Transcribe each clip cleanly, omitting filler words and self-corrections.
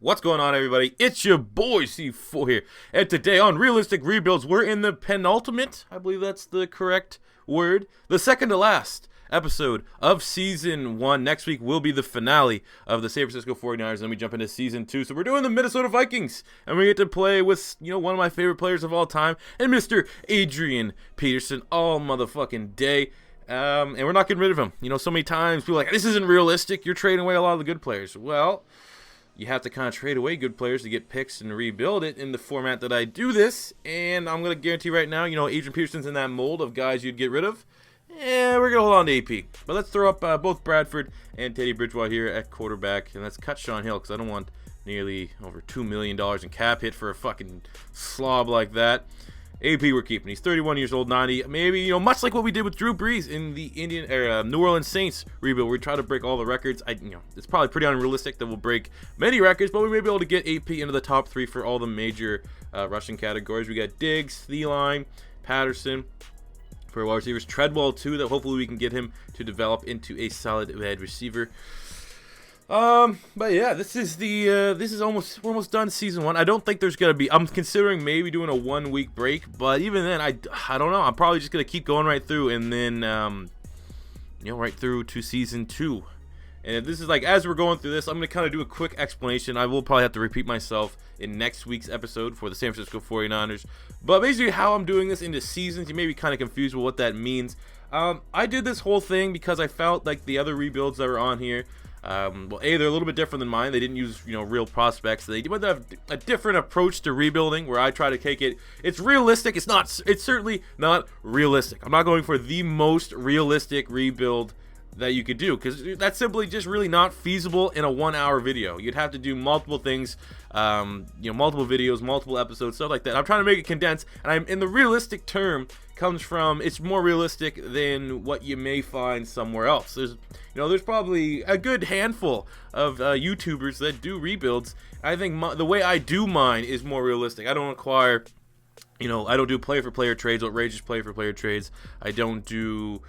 What's going on, everybody? It's your boy C4 here, and today on Realistic Rebuilds, we're in the penultimate, I believe that's the correct word, the second to last episode of Season 1. Next week will be the finale of the San Francisco 49ers, and then we jump into Season 2. So we're doing the Minnesota Vikings, and we get to play with, one of my favorite players of all time, and Mr. Adrian Peterson all motherfucking day. And we're not getting rid of him. So many times people are like, this isn't realistic, you're trading away a lot of the good players. Well, you have to kind of trade away good players to get picks and rebuild it in the format that I do this. And I'm going to guarantee right now, Adrian Peterson's in that mold of guys you'd get rid of. And we're going to hold on to AP. But let's throw up both Bradford and Teddy Bridgewater here at quarterback. And let's cut Sean Hill because I don't want nearly over $2 million in cap hit for a fucking slob like that. AP we're keeping. He's 31 years old, 90. Maybe, much like what we did with Drew Brees in the New Orleans Saints rebuild, we try to break all the records. It's probably pretty unrealistic that we'll break many records, but we may be able to get AP into the top 3 for all the major rushing categories. We got Diggs, Thielen, Patterson for wide receivers, Treadwell too, that hopefully we can get him to develop into a solid wide receiver. But yeah, we're almost done season 1. I don't think there's gonna be. I'm considering maybe doing a 1 week break, but even then, I don't know. I'm probably just gonna keep going right through, and then right through to season 2. And this is like, as we're going through this, I'm gonna kind of do a quick explanation. I will probably have to repeat myself in next week's episode for the San Francisco 49ers. But basically, how I'm doing this into seasons, you may be kind of confused with what that means. I did this whole thing because I felt like the other rebuilds that were on here. They're a little bit different than mine. They didn't use, real prospects. They have a different approach to rebuilding where I try to take it. It's realistic. It's certainly not realistic. I'm not going for the most realistic rebuild that you could do because that's simply just really not feasible in a 1-hour video. You'd have to do multiple things, multiple videos, multiple episodes, stuff like that. I'm trying to make it condensed, and I'm in the realistic term comes from it's more realistic than what you may find somewhere else. There's probably a good handful of YouTubers that do rebuilds. I think the way I do mine is more realistic. I don't require, I don't do player for player trades, outrageous player for player trades. I don't do,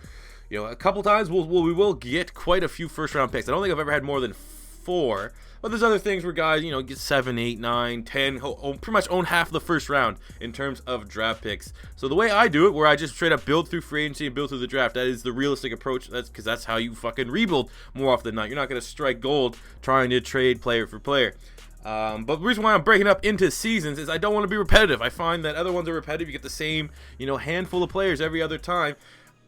a couple times we will get quite a few first round picks. I don't think I've ever had more than 4. But there's other things where guys, get 7, 8, 9, 10, pretty much own half the first round in terms of draft picks. So the way I do it, where I just straight up build through free agency and build through the draft, that is the realistic approach. That's because that's how you fucking rebuild more often than not. You're not going to strike gold trying to trade player for player. But the reason why I'm breaking up into seasons is I don't want to be repetitive. I find that other ones are repetitive. You get the same, handful of players every other time.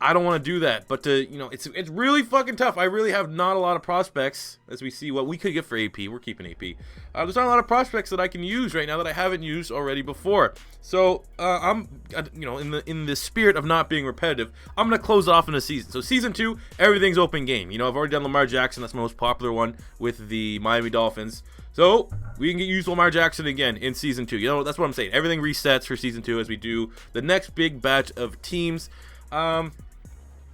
I don't want to do that, but it's really fucking tough. I really have not a lot of prospects, as we see what we could get for AP. We're keeping AP. There's not a lot of prospects that I can use right now that I haven't used already before. So I'm, in the spirit of not being repetitive, I'm gonna close it off in a season. So season 2, everything's open game. I've already done Lamar Jackson. That's my most popular one with the Miami Dolphins. So we can use Lamar Jackson again in season 2. That's what I'm saying. Everything resets for season 2 as we do the next big batch of teams.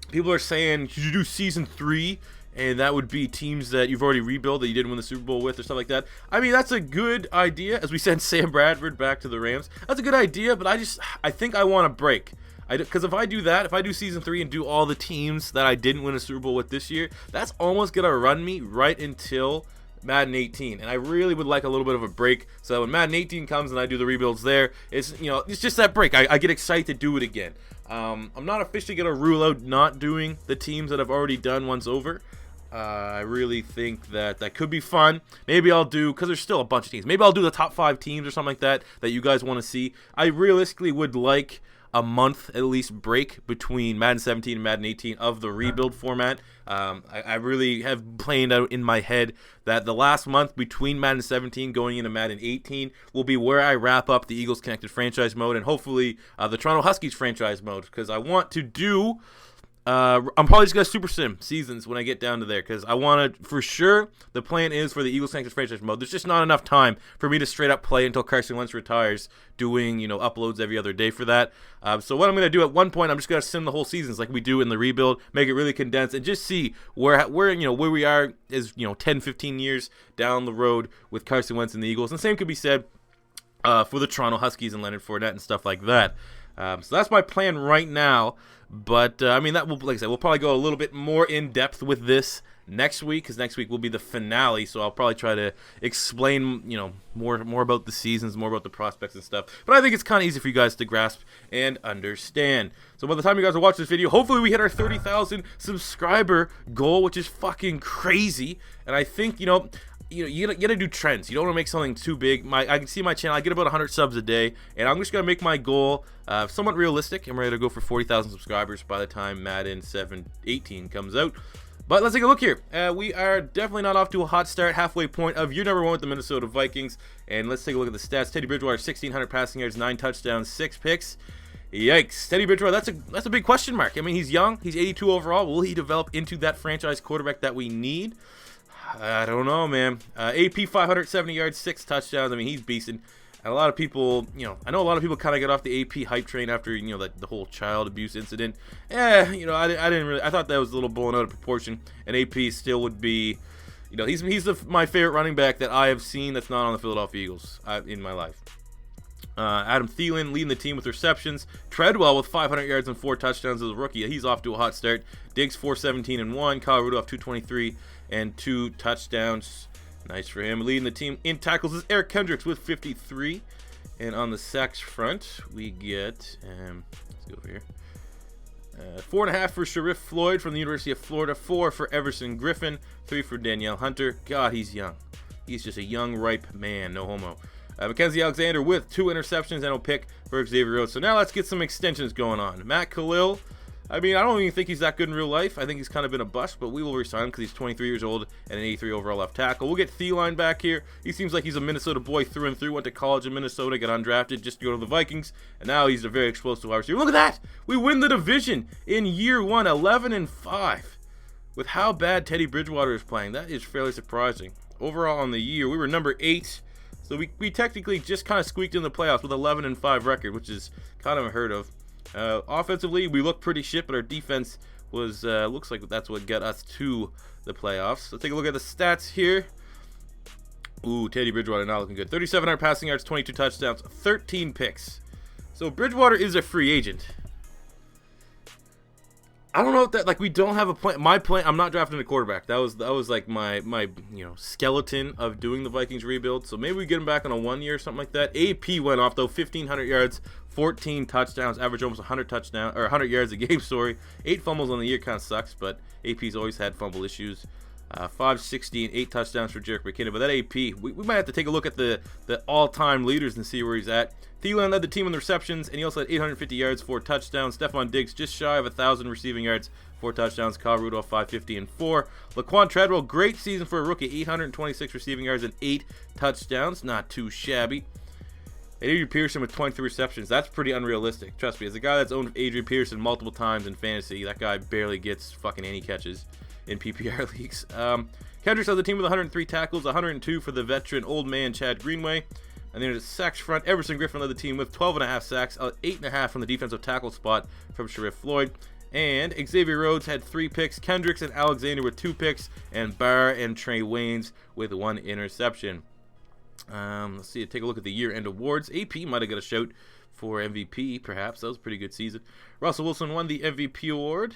People are saying, should you do season 3? And that would be teams that you've already rebuilt that you didn't win the Super Bowl with or stuff like that. I mean, that's a good idea. As we sent Sam Bradford back to the Rams, that's a good idea. But I think I want to break. Because if I do that, if I do season 3 and do all the teams that I didn't win a Super Bowl with this year, that's almost gonna run me right until Madden 18, and I really would like a little bit of a break. So when Madden 18 comes and I do the rebuilds there, it's just that break. I get excited to do it again. I'm not officially gonna rule out not doing the teams that I've already done once over. I really think that could be fun. Maybe I'll do, because there's still a bunch of teams, maybe I'll do the top 5 teams or something like that you guys want to see. I realistically would like a month at least break between Madden 17 and Madden 18 of the rebuild format. I really have planned out in my head that the last month between Madden 17 going into Madden 18 will be where I wrap up the Eagles Connected franchise mode and hopefully the Toronto Huskies franchise mode, because I want to do I'm probably just going to super sim seasons when I get down to there, because I want to, for sure, the plan is for the Eagles Connected franchise mode. There's just not enough time for me to straight up play until Carson Wentz retires, doing, uploads every other day for that. So what I'm going to do at one point, I'm just going to sim the whole seasons like we do in the rebuild, make it really condensed, and just see where we are is, 10, 15 years down the road with Carson Wentz and the Eagles. And the same could be said for the Toronto Huskies and Leonard Fournette and stuff like that. So that's my plan right now. But, that will, like I said, we'll probably go a little bit more in depth with this next week, because next week will be the finale. So I'll probably try to explain, more about the seasons, more about the prospects and stuff. But I think it's kind of easy for you guys to grasp and understand. So by the time you guys are watching this video, hopefully we hit our 30,000 subscriber goal, which is fucking crazy. And I think, you gotta do trends. You don't want to make something too big. I can see my channel. I get about 100 subs a day, and I'm just gonna make my goal somewhat realistic. I'm ready to go for 40,000 subscribers by the time Madden 18 comes out. But let's take a look here. We are definitely not off to a hot start. Halfway point of year number 1 with the Minnesota Vikings, and let's take a look at the stats. Teddy Bridgewater, 1,600 passing yards, 9 touchdowns, 6 picks. Yikes. Teddy Bridgewater, that's a big question mark. I mean, he's young. He's 82 overall. Will he develop into that franchise quarterback that we need? I don't know, man. AP 570 yards, 6 touchdowns. I mean, he's beasting. And a lot of people, I know a lot of people kind of got off the AP hype train after, the whole child abuse incident. I didn't really. I thought that was a little blown out of proportion. And AP still would be, he's my favorite running back that I have seen that's not on the Philadelphia Eagles in my life. Adam Thielen leading the team with receptions. Treadwell with 500 yards and 4 touchdowns as a rookie. He's off to a hot start. Diggs 417 and 1. Kyle Rudolph 223 and 2 touchdowns. Nice for him. Leading the team in tackles is Eric Kendricks with 53. And on the sacks front, we get let's go over here. 4.5 for Sharif Floyd from the University of Florida. 4 for Everson Griffin. 3 for Danielle Hunter. God, he's young. He's just a young, ripe man. No homo. Mackenzie Alexander with 2 interceptions and a pick for Xavier Rhodes. So now let's get some extensions going on. Matt Khalil. I mean, I don't even think he's that good in real life. I think he's kind of been a bust, but we will resign him because he's 23 years old and an 83 overall left tackle. We'll get Thielen back here. He seems like he's a Minnesota boy through and through. Went to college in Minnesota, got undrafted just to go to the Vikings, and now he's a very explosive wide receiver. Look at that! We win the division in year 1, 11-5. With how bad Teddy Bridgewater is playing, that is fairly surprising. Overall on the year, we were number 8. So we technically just kind of squeaked in the playoffs with 11-5 record, which is kind of unheard of. Offensively, we look pretty shit, but our defense was looks like that's what got us to the playoffs. Let's take a look at the stats here. Ooh, Teddy Bridgewater not looking good. 3,700 passing yards, 22 touchdowns, 13 picks. So Bridgewater is a free agent. I don't know if that, we don't have a plan. My plan, I'm not drafting a quarterback. That was like my skeleton of doing the Vikings rebuild. So maybe we get him back on a 1 year or something like that. AP went off though, 1,500 yards, 14 touchdowns, average almost 100 yards a game. Sorry, 8 fumbles on the year kind of sucks, but AP's always had fumble issues. 560 and 8 touchdowns for Jerick McKinnon. But that AP, we might have to take a look at the all-time leaders and see where he's at. Thielen led the team in the receptions, and he also had 850 yards, 4 touchdowns. Stephon Diggs just shy of 1,000 receiving yards, 4 touchdowns. Kyle Rudolph 550 and 4. Laquan Treadwell, great season for a rookie, 826 receiving yards and 8 touchdowns. Not too shabby. Adrian Peterson with 23 receptions. That's pretty unrealistic. Trust me, as a guy that's owned Adrian Peterson multiple times in fantasy, that guy barely gets fucking any catches in PPR leagues. Kendricks led the team with 103 tackles, 102 for the veteran old man Chad Greenway. And then there's sacks front. Everson Griffin led the team with 12.5 sacks, 8.5 from the defensive tackle spot from Sharif Floyd. And Xavier Rhodes had 3 picks. Kendricks and Alexander with 2 picks. And Barr and Trey Waynes with 1 interception. Let's see. Take a look at the year-end awards. AP might have got a shout for MVP, perhaps. That was a pretty good season. Russell Wilson won the MVP award.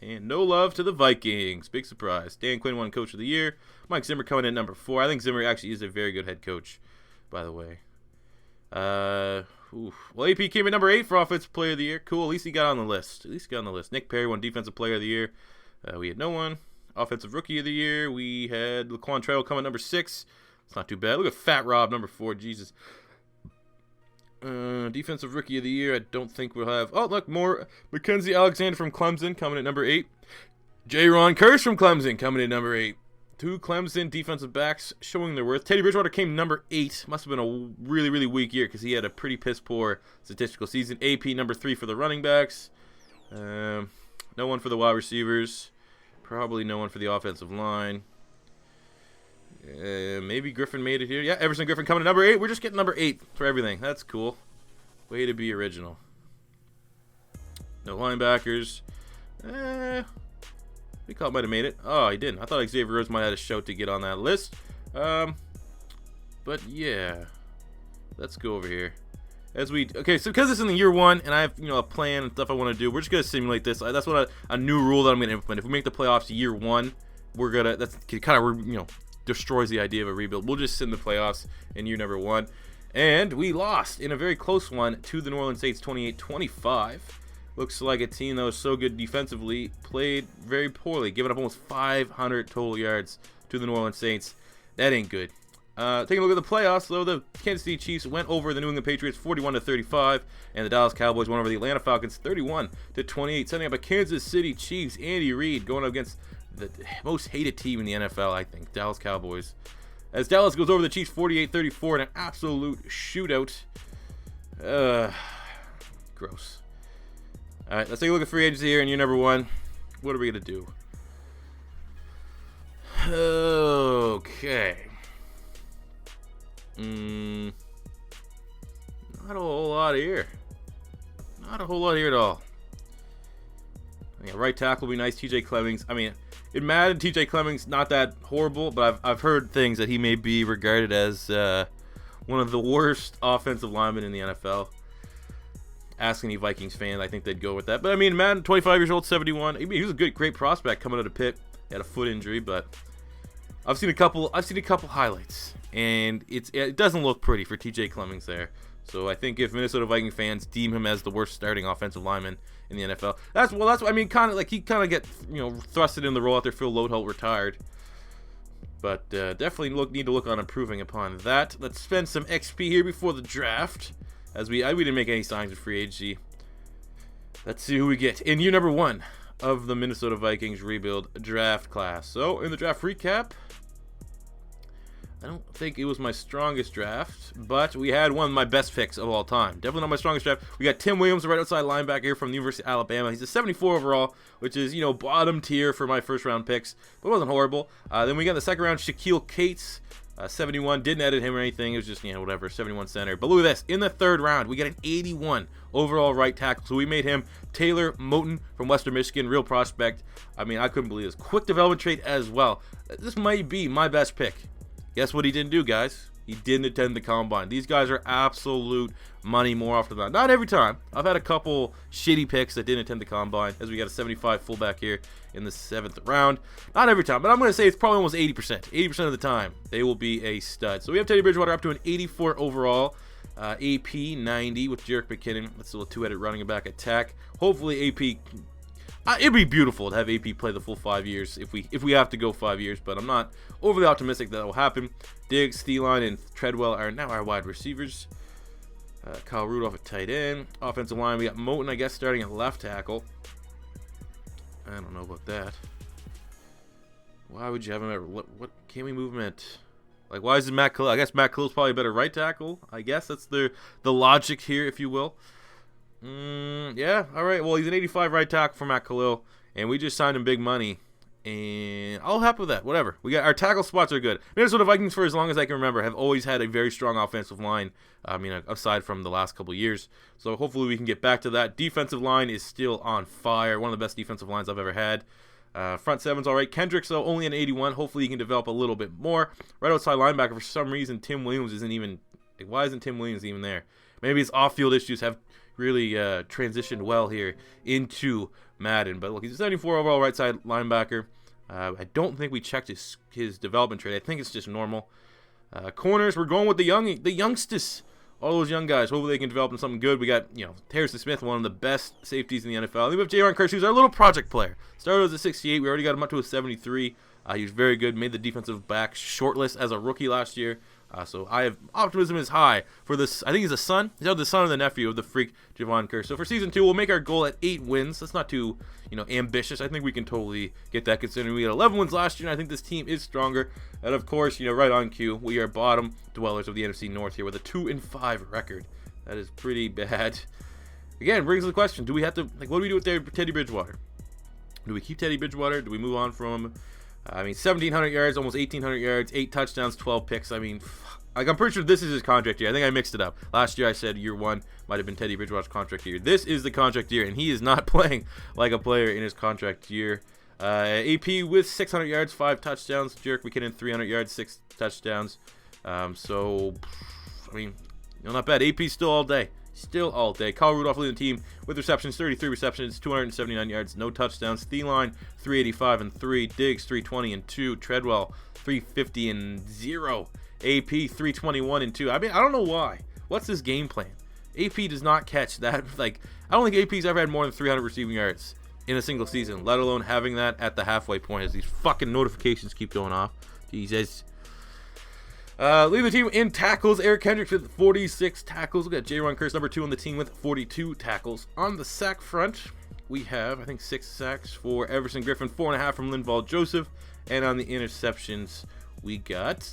And no love to the Vikings. Big surprise. Dan Quinn won Coach of the Year. Mike Zimmer coming in number 4. I think Zimmer actually is a very good head coach, by the way. Well, AP came in number 8 for Offensive Player of the Year. Cool. At least he got on the list. Nick Perry won Defensive Player of the Year. We had no one. Offensive Rookie of the Year. We had Laquan Treadwell coming number 6. It's not too bad. Look at Fat Rob, number 4. Jesus. Defensive Rookie of the Year, I don't think we'll have. Oh, look, more Mackenzie Alexander from Clemson coming at number 8. J-Ron Kearse from Clemson coming at number 8. 2 Clemson defensive backs showing their worth. Teddy Bridgewater came number 8. Must have been a really, really weak year because he had a pretty piss-poor statistical season. AP number 3 for the running backs. No one for the wide receivers. Probably no one for the offensive line. Maybe Griffin made it here. Yeah, Everson Griffin coming to number 8. We're just getting number 8 for everything. That's cool. Way to be original. No linebackers. We thought might have made it. Oh, he didn't. I thought Xavier Rhodes might have had a shout to get on that list. But yeah, let's go over here. Okay, so because it's in the year 1 and I have a plan and stuff I want to do, we're just gonna simulate this. That's what a new rule that I'm gonna implement. If we make the playoffs year 1. that's kind of destroys the idea of a rebuild. We'll just sit in the playoffs in year number 1. And we lost in a very close one to the New Orleans Saints 28-25. Looks like a team that was so good defensively played very poorly, giving up almost 500 total yards to the New Orleans Saints. That ain't good. Taking a look at the playoffs, though, the Kansas City Chiefs went over the New England Patriots 41-35, and the Dallas Cowboys went over the Atlanta Falcons 31-28, setting up a Kansas City Chiefs. Andy Reid going up against the most hated team in the NFL, I think, Dallas Cowboys. As Dallas goes over the Chiefs 48-34 in an absolute shootout. Gross. All right, let's take a look at free agency here in year number 1. What are we going to do? Okay. Not a whole lot here. Not a whole lot here at all. Yeah, right tackle will be nice. TJ Clemmings. I mean, in Madden, TJ Clemmings not that horrible, but I've heard things that he may be regarded as one of the worst offensive linemen in the NFL. Ask any Vikings fan, I think they'd go with that. But I mean, Madden, 25 years old, 71. I mean, he was a great prospect coming out of Pitt. He had a foot injury, but I've seen a couple highlights, and it doesn't look pretty for TJ Clemmings there. So I think if Minnesota Viking fans deem him as the worst starting offensive lineman in the NFL, that's I mean, kind of like he kind of get thrusted in the role after Phil Loadholt retired. But definitely need to look on improving upon that. Let's spend some XP here before the draft, as we didn't make any signs of free agency. Let's see who we get in year number 1 of the Minnesota Vikings rebuild draft class. So in the draft recap, I don't think it was my strongest draft, but we had one of my best picks of all time. Definitely not my strongest draft. We got Tim Williams, the right outside linebacker here from the University of Alabama. He's a 74 overall, which is, bottom tier for my first round picks, but it wasn't horrible. Then we got the second round, Shaquille Cates, 71. Didn't edit him or anything. It was just, whatever, 71 center. But look at this. In the third round, we got an 81 overall right tackle. So we made him Taylor Moton from Western Michigan, real prospect. I mean, I couldn't believe this. Quick development trait as well. This might be my best pick. Guess what he didn't do, guys? He didn't attend the combine. These guys are absolute money more often than not. Not every time. I've had a couple shitty picks that didn't attend the combine, as we got a 75 fullback here in the 7th round. Not every time, but I'm going to say it's probably almost 80%. 80% of the time, they will be a stud. So we have Teddy Bridgewater up to an 84 overall. AP 90 with Jerick McKinnon. That's still a two-headed running back attack. Hopefully AP... it'd be beautiful to have AP play the full 5 years if we have to go 5 years, but I'm not overly optimistic that will happen. Diggs, Thielen, and Treadwell are now our wide receivers. Kyle Rudolph at tight end. Offensive line, we got Moton, I guess, starting at left tackle. I don't know about that. Why would you have him at... What can we move him at? Like, why is it Matt Khalil? I guess Matt Khalil's probably a better right tackle. I guess that's the logic here, if you will. Yeah, all right. Well, he's an 85 right tackle for Matt Khalil, and we just signed him big money, and I'll happy with that. Whatever. We got our tackle spots are good. Minnesota Vikings, for as long as I can remember, have always had a very strong offensive line. I mean, aside from the last couple of years. So hopefully we can get back to that. Defensive line is still on fire. One of the best defensive lines I've ever had. Front seven's all right. Kendricks, though, only an 81. Hopefully he can develop a little bit more. Right outside linebacker, for some reason, Tim Williams isn't even. Like, why isn't Tim Williams even there? Maybe his off-field issues have really transitioned well here into Madden. But look, he's a 74 overall right side linebacker. I don't think we checked his development trade. I think it's just normal. Corners, we're going with the youngsters. All those young guys. Hopefully they can develop into something good. We got, Harrison Smith, one of the best safeties in the NFL. Then we have Jaron Kearse, who's our little project player. Started as a 68. We already got him up to a 73. He was very good. Made the defensive back shortlist as a rookie last year. So I have optimism is high for this. I think he's a son. He's the son or the nephew of the freak Javon Kearse. So for season 2, we'll make our goal at 8 wins. That's not too, ambitious. I think we can totally get that considering we had 11 wins last year, and I think this team is stronger. And of course, right on cue, we are bottom dwellers of the NFC North here with a 2-5 record. That is pretty bad. Again, brings the question: do we have to what do we do with Teddy Bridgewater? Do we keep Teddy Bridgewater? Do we move on from him? 1,700 yards, almost 1,800 yards, 8 touchdowns, 12 picks. I mean, I'm pretty sure this is his contract year. I think I mixed it up. Last year I said year 1 might have been Teddy Bridgewater's contract year. This is the contract year, and he is not playing like a player in his contract year. AP with 600 yards, 5 touchdowns. Jerick McKinnon, 300 yards, 6 touchdowns. Not bad. AP still all day. still all day. Kyle Rudolph leading the team with receptions, 33 receptions, 279 yards, no touchdowns. Thielen, 385 and 3. Diggs, 320 and 2. Treadwell, 350 and 0. AP, 321 and 2. I mean, I don't know why. What's his game plan? AP does not catch that. Like, I don't think AP's ever had more than 300 receiving yards in a single season, let alone having that at the halfway point as these fucking notifications keep going off. Jesus. Lead the team in tackles. Eric Kendricks with 46 tackles. We got J-Ron Curse, number 2 on the team with 42 tackles. On the sack front, we have, I think, 6 sacks for Everson Griffin, 4.5 from Linval Joseph. And on the interceptions, we got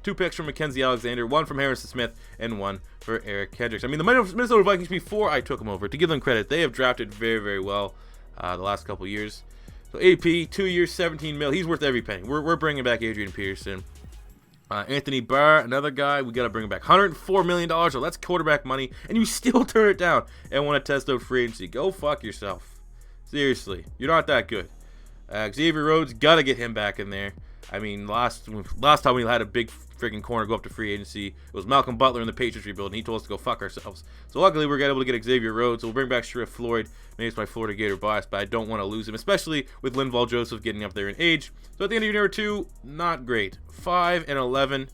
2 picks from Mackenzie Alexander, 1 from Harrison Smith, and 1 for Eric Kendricks. I mean, the Minnesota Vikings, before I took them over, to give them credit, they have drafted very, very well the last couple years. So AP, 2 years, 17 mil. He's worth every penny. We're bringing back Adrian Peterson. Anthony Barr, another guy, we got to bring him back. $104 million, so that's quarterback money, and you still turn it down and want to test out free agency. Go fuck yourself. Seriously, you're not that good. Xavier Rhodes, got to get him back in there. I mean, last time we had a big freaking corner go up to free agency, it was Malcolm Butler in the Patriots rebuild, and he told us to go fuck ourselves. So luckily, we're able to get Xavier Rhodes. So we'll bring back Sharif Floyd. Maybe it's my Florida Gator bias, but I don't want to lose him, especially with Linval Joseph getting up there in age. So at the end of year number 2, not great. 5 and 11.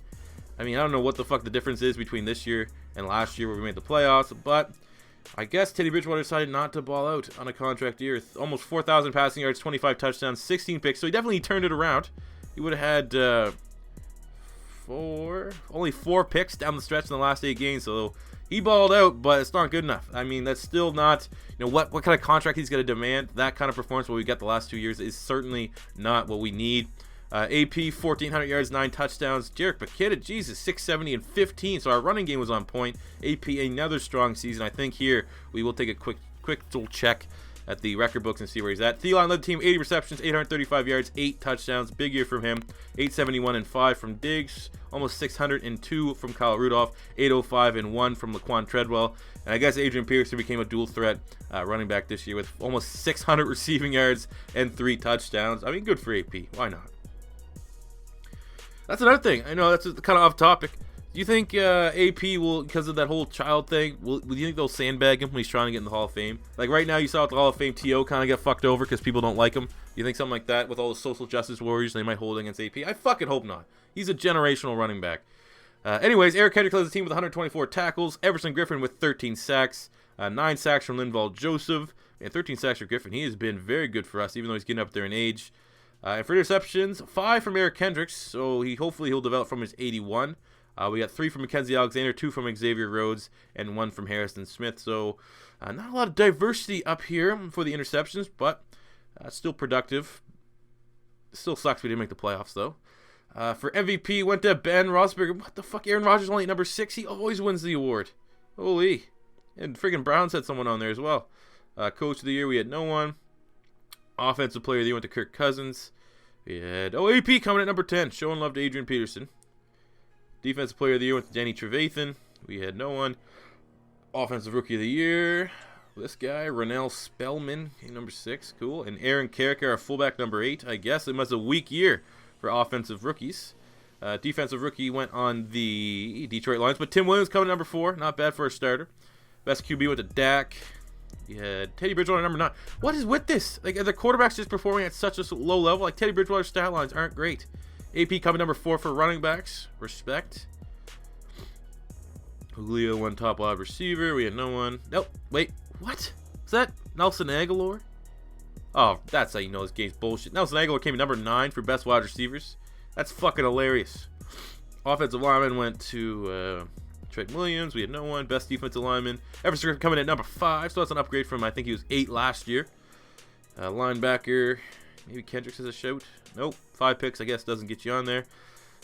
I mean, I don't know what the fuck the difference is between this year and last year where we made the playoffs, but I guess Teddy Bridgewater decided not to ball out on a contract year. Almost 4,000 passing yards, 25 touchdowns, 16 picks. So he definitely turned it around. He would have had only 4 picks down the stretch in the last 8 games, so he balled out, but it's not good enough. I mean, that's still not, what kind of contract he's going to demand. That kind of performance what we got the last 2 years is certainly not what we need. AP, 1,400 yards, 9 touchdowns. Jerick McKinnon, Jesus, 670 and 15. So our running game was on point. AP, another strong season. I think here we will take a quick little check at the record books and see where he's at. Thielen led the team, 80 receptions, 835 yards, 8 touchdowns. Big year from him. 871 and 5 from Diggs. Almost 602 from Kyle Rudolph. 805 and 1 from Laquan Treadwell. And I guess Adrian Peterson became a dual threat running back this year with almost 600 receiving yards and 3 touchdowns. I mean, good for AP. Why not? That's another thing. I know that's kind of off topic. Do you think AP will, because of that whole child thing, do you think they'll sandbag him when he's trying to get in the Hall of Fame? Like right now, you saw at the Hall of Fame, T.O. kind of get fucked over because people don't like him. Do you think something like that with all the social justice warriors they might hold against AP? I fucking hope not. He's a generational running back. Anyways, Eric Kendricks led the team with 124 tackles. Everson Griffin with 13 sacks. 9 sacks from Linval Joseph. And 13 sacks for Griffin. He has been very good for us, even though he's getting up there in age. And for interceptions, 5 from Eric Kendricks, so hopefully he'll develop from his 81. We got 3 from Mackenzie Alexander, 2 from Xavier Rhodes, and 1 from Harrison Smith. So not a lot of diversity up here for the interceptions, but still productive. Still sucks we didn't make the playoffs, though. For MVP, went to Ben Roethlisberger. What the fuck? Aaron Rodgers only at number 6? He always wins the award. Holy. And friggin' Browns had someone on there as well. Coach of the year, we had no one. Offensive player of the year went to Kirk Cousins. We had AP coming at number 10, showing love to Adrian Peterson. Defensive player of the year went to Danny Trevathan. We had no one. Offensive rookie of the year, this guy, Ronell Spellman, number 6, cool. And Aaron Carricker, our fullback, number 8. I guess it was a weak year for offensive rookies. Defensive rookie went on the Detroit Lions, but Tim Williams coming at number 4, not bad for a starter. Best QB went to Dak. You had Teddy Bridgewater number 9. What is with this? Like, are the quarterbacks just performing at such a low level? Like, Teddy Bridgewater's stat lines aren't great. AP coming number 4 for running backs. Respect. Julio won top wide receiver. We had no one. Nope. Wait. What? Is that Nelson Aguilar? Oh, that's how you know this game's bullshit. Nelson Aguilar came in number 9 for best wide receivers. That's fucking hilarious. Offensive lineman went to Trent Williams. We had no one. Best defensive lineman. Everson Griffin coming in at number 5. So that's an upgrade from, I think he was 8 last year. Linebacker. Maybe Kendricks has a shout. Nope. 5 picks, I guess, doesn't get you on there.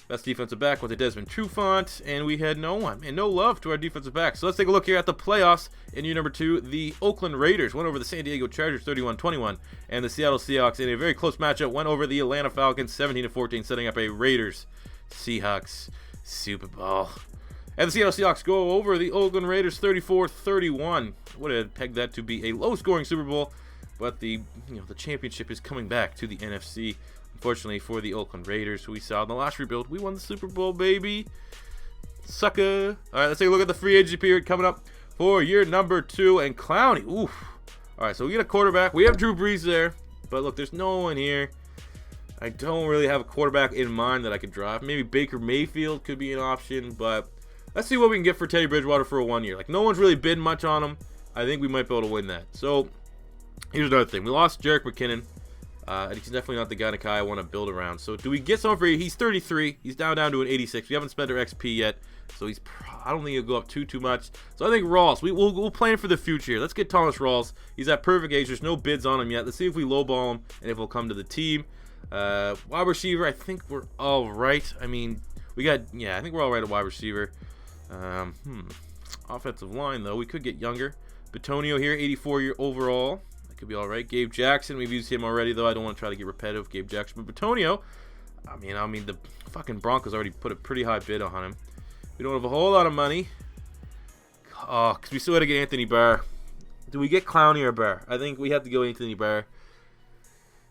Best defensive back went to Desmond Trufant, and we had no one. And no love to our defensive back. So let's take a look here at the playoffs. In year number 2, the Oakland Raiders went over the San Diego Chargers 31-21, and the Seattle Seahawks in a very close matchup went over the Atlanta Falcons 17-14, setting up a Raiders-Seahawks Super Bowl. And the Seattle Seahawks go over the Oakland Raiders 34-31. Would have pegged that to be a low-scoring Super Bowl, but the championship is coming back to the NFC. Unfortunately for the Oakland Raiders, who we saw in the last rebuild, we won the Super Bowl, baby. Sucker. All right, let's take a look at the free agency period coming up for year number 2. And Clowney, oof. All right, so we get a quarterback. We have Drew Brees there, but look, there's no one here. I don't really have a quarterback in mind that I could draft. Maybe Baker Mayfield could be an option, but let's see what we can get for Teddy Bridgewater for a 1 year. Like, no one's really bid much on him. I think we might be able to win that. So here's another thing. We lost Jerick McKinnon. And he's definitely not the guy Nakai I want to build around. So do we get someone for you? He's 33. He's down to an 86. We haven't spent our XP yet. So I don't think he'll go up too much. So I think Rawls. We'll plan for the future. Let's get Thomas Rawls. He's at perfect age. There's no bids on him yet. Let's see if we lowball him and if he'll come to the team. Wide receiver, I think we're all right. I mean, I think we're all right at wide receiver. Offensive line, though, we could get younger. Bitonio here, 84-year overall. Could be all right. Gabe Jackson, we've used him already, though. I don't want to try to get repetitive. Gabe Jackson, but Bitonio, I mean, the fucking Broncos already put a pretty high bid on him. We don't have a whole lot of money. Oh, because we still got to get Anthony Barr. Do we get Clowney or Barr? I think we have to go Anthony Barr.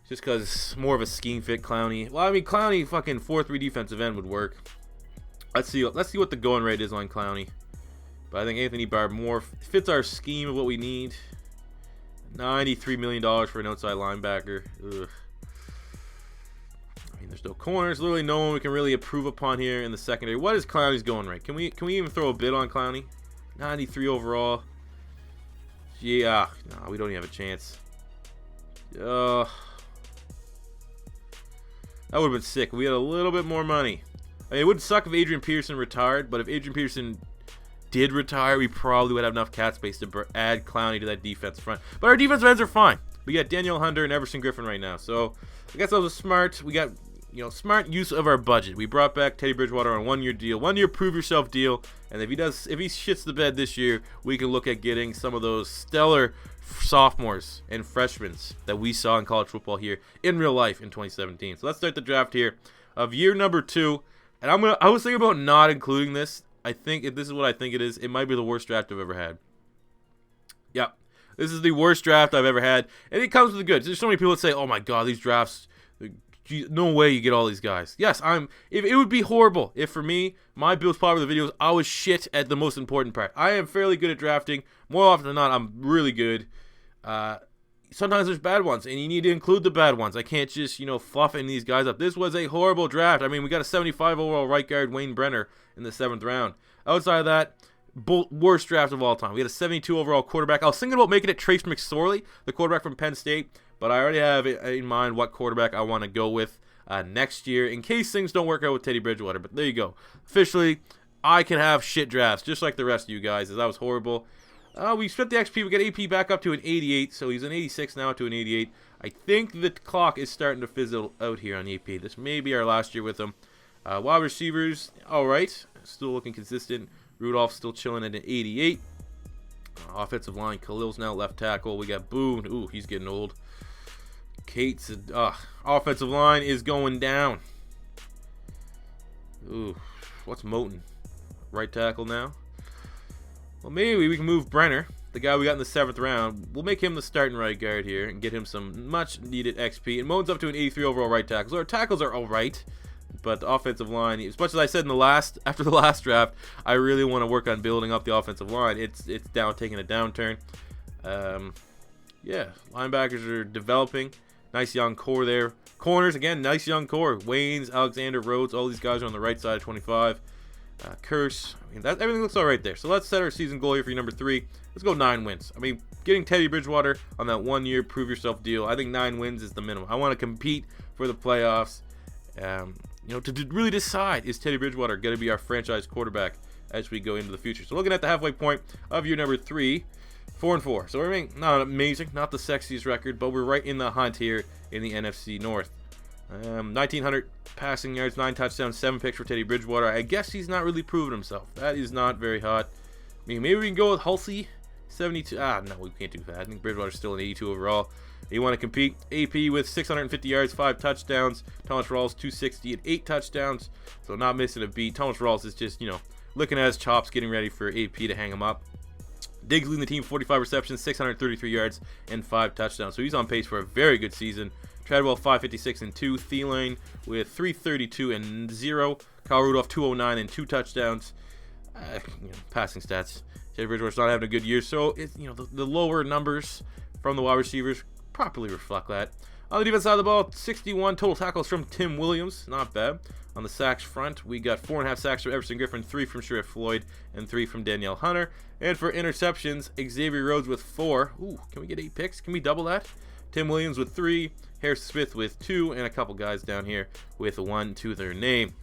Just because more of a scheme fit Clowney. Well, I mean, Clowney fucking 4-3 defensive end would work. Let's see what the going rate is on Clowney. But I think Anthony Barr more fits our scheme of what we need. $93 million for an outside linebacker. Ugh. I mean, there's no corners. Literally no one we can really improve upon here in the secondary. What is Clowney's going rate? Can we even throw a bid on Clowney? 93 overall. Yeah. No, we don't even have a chance. That would have been sick if we had a little bit more money. I mean, it would suck if Adrian Peterson retired, but if Adrian Peterson did retire, we probably would have enough cap space to add Clowney to that defense front. But our defensive ends are fine. We got Daniel Hunter and Everson Griffin right now. So I guess that was smart. We got smart use of our budget. We brought back Teddy Bridgewater on a 1 year deal, 1 year prove yourself deal. And if he shits the bed this year, we can look at getting some of those stellar sophomores and freshmen that we saw in college football here in real life in 2017. So let's start the draft here of year number 2. And I was thinking about not including this. I think if this is what I think it is, it might be the worst draft I've ever had. Yep. This is the worst draft I've ever had. And it comes with the goods. There's so many people that say, oh my God, these drafts, no way you get all these guys. Yes, it would be horrible if for me, my most popular videos, I was shit at the most important part. I am fairly good at drafting. More often than not, I'm really good. Sometimes there's bad ones, and you need to include the bad ones. I can't just, fluffing these guys up. This was a horrible draft. I mean, we got a 75 overall right guard, Wayne Brenner, in the 7th round. Outside of that, worst draft of all time. We had a 72 overall quarterback. I was thinking about making it Trace McSorley, the quarterback from Penn State, but I already have in mind what quarterback I want to go with next year in case things don't work out with Teddy Bridgewater. But there you go. Officially, I can have shit drafts just like the rest of you guys, as that was horrible. We spent the XP. We got AP back up to an 88, so he's an 86 now to an 88. I think the clock is starting to fizzle out here on AP. This may be our last year with him. Wide receivers, all right. Still looking consistent. Rudolph's still chilling at an 88. Offensive line, Khalil's now left tackle. We got Boone. Ooh, he's getting old. Kate's offensive line is going down. Ooh, what's Moten? Right tackle now. Well, maybe we can move Brenner, the guy we got in the 7th round. We'll make him the starting right guard here and get him some much-needed XP. And Moten's up to an 83 overall right tackle. So our tackles are all right, but the offensive line, as much as I said after the last draft, I really want to work on building up the offensive line. It's taking a downturn. Yeah, linebackers are developing. Nice young core there. Corners, again, nice young core. Waynes, Alexander, Rhodes, all these guys are on the right side of 25. Curse. I mean, everything looks all right there. So let's set our season goal here for number 3. Let's go 9 wins. I mean, getting Teddy Bridgewater on that 1 year prove yourself deal, I think 9 wins is the minimum. I want to compete for the playoffs. To really decide, is Teddy Bridgewater going to be our franchise quarterback as we go into the future? So looking at the halfway point of year number 3, 4-4. So we're not amazing, not the sexiest record, but we're right in the hunt here in the NFC North. 1,900 passing yards, 9 touchdowns, 7 picks for Teddy Bridgewater. I guess he's not really proven himself. That is not very hot. I mean, maybe we can go with Hulsey, 72. No, we can't do that. I think Bridgewater's still an 82 overall. You want to compete. AP with 650 yards, 5 touchdowns. Thomas Rawls, 260 and 8 touchdowns. So not missing a beat. Thomas Rawls is just, looking at his chops, getting ready for AP to hang him up. Diggs leading the team, 45 receptions, 633 yards, and 5 touchdowns. So he's on pace for a very good season. Treadwell, 556 and 2. Thielen with 332 and 0. Kyle Rudolph, 209 and 2 touchdowns. Passing stats. Teddy Bridgewater's not having a good year, so it's, the lower numbers from the wide receivers properly reflect that. On the defense side of the ball, 61 total tackles from Tim Williams, not bad. On the sacks front, we got 4.5 sacks from Everson Griffin, 3 from Sharif Floyd, and 3 from Danielle Hunter. And for interceptions, Xavier Rhodes with 4. Ooh, can we get 8 picks? Can we double that? Tim Williams with 3, Harrison Smith with 2, and a couple guys down here with 1 to their name.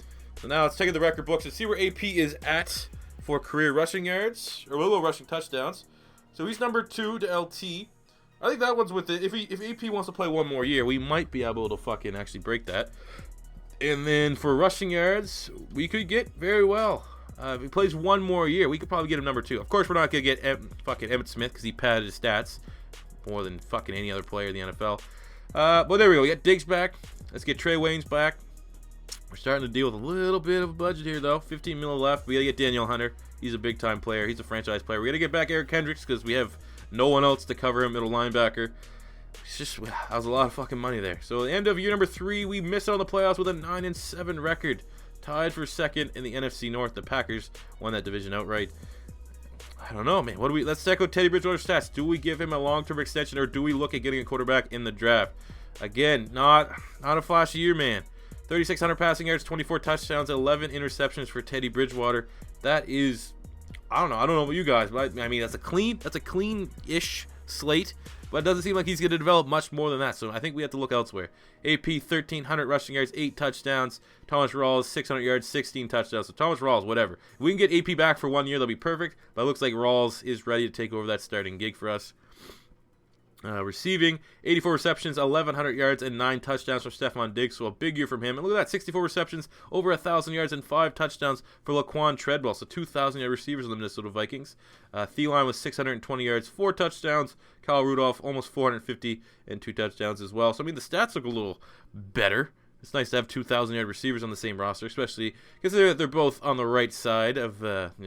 So now let's take the record books and see where AP is at for career rushing yards, or little rushing touchdowns. So he's number 2 to LT. I think that one's with it. If AP wants to play one more year, we might be able to fucking actually break that. And then for rushing yards, we could get very well. If he plays one more year, we could probably get him number 2. Of course, we're not going to get fucking Emmitt Smith because he padded his stats more than fucking any other player in the NFL. But there we go. We got Diggs back. Let's get Trey Waynes back. We're starting to deal with a little bit of a budget here, though. 15 mil left. We got to get Danielle Hunter. He's a big-time player. He's a franchise player. We got to get back Eric Kendricks because we have no one else to cover him, middle linebacker. It's just, that was a lot of fucking money there. So at the end of year number 3, we missed out on the playoffs with a 9-7 record. Tied for second in the NFC North. The Packers won that division outright. I don't know, man. Let's check out Teddy Bridgewater's stats. Do we give him a long-term extension, or do we look at getting a quarterback in the draft? Again, not a flashy year, man. 3,600 passing yards, 24 touchdowns, 11 interceptions for Teddy Bridgewater. That is, I don't know about you guys, but I mean that's a clean-ish slate. But it doesn't seem like he's going to develop much more than that. So I think we have to look elsewhere. AP, 1,300 rushing yards, 8 touchdowns. Thomas Rawls, 600 yards, 16 touchdowns. So Thomas Rawls, whatever. If we can get AP back for 1 year, that'll be perfect. But it looks like Rawls is ready to take over that starting gig for us. Receiving, 84 receptions, 1,100 yards, and 9 touchdowns from Stephon Diggs. So a big year from him. And look at that, 64 receptions, over 1,000 yards, and 5 touchdowns for Laquan Treadwell. So 2,000-yard receivers on the Minnesota Vikings. Thielen was 620 yards, 4 touchdowns. Kyle Rudolph, almost 450, and 2 touchdowns as well. So, I mean, the stats look a little better. It's nice to have 2,000-yard receivers on the same roster, especially because they're both on the right side of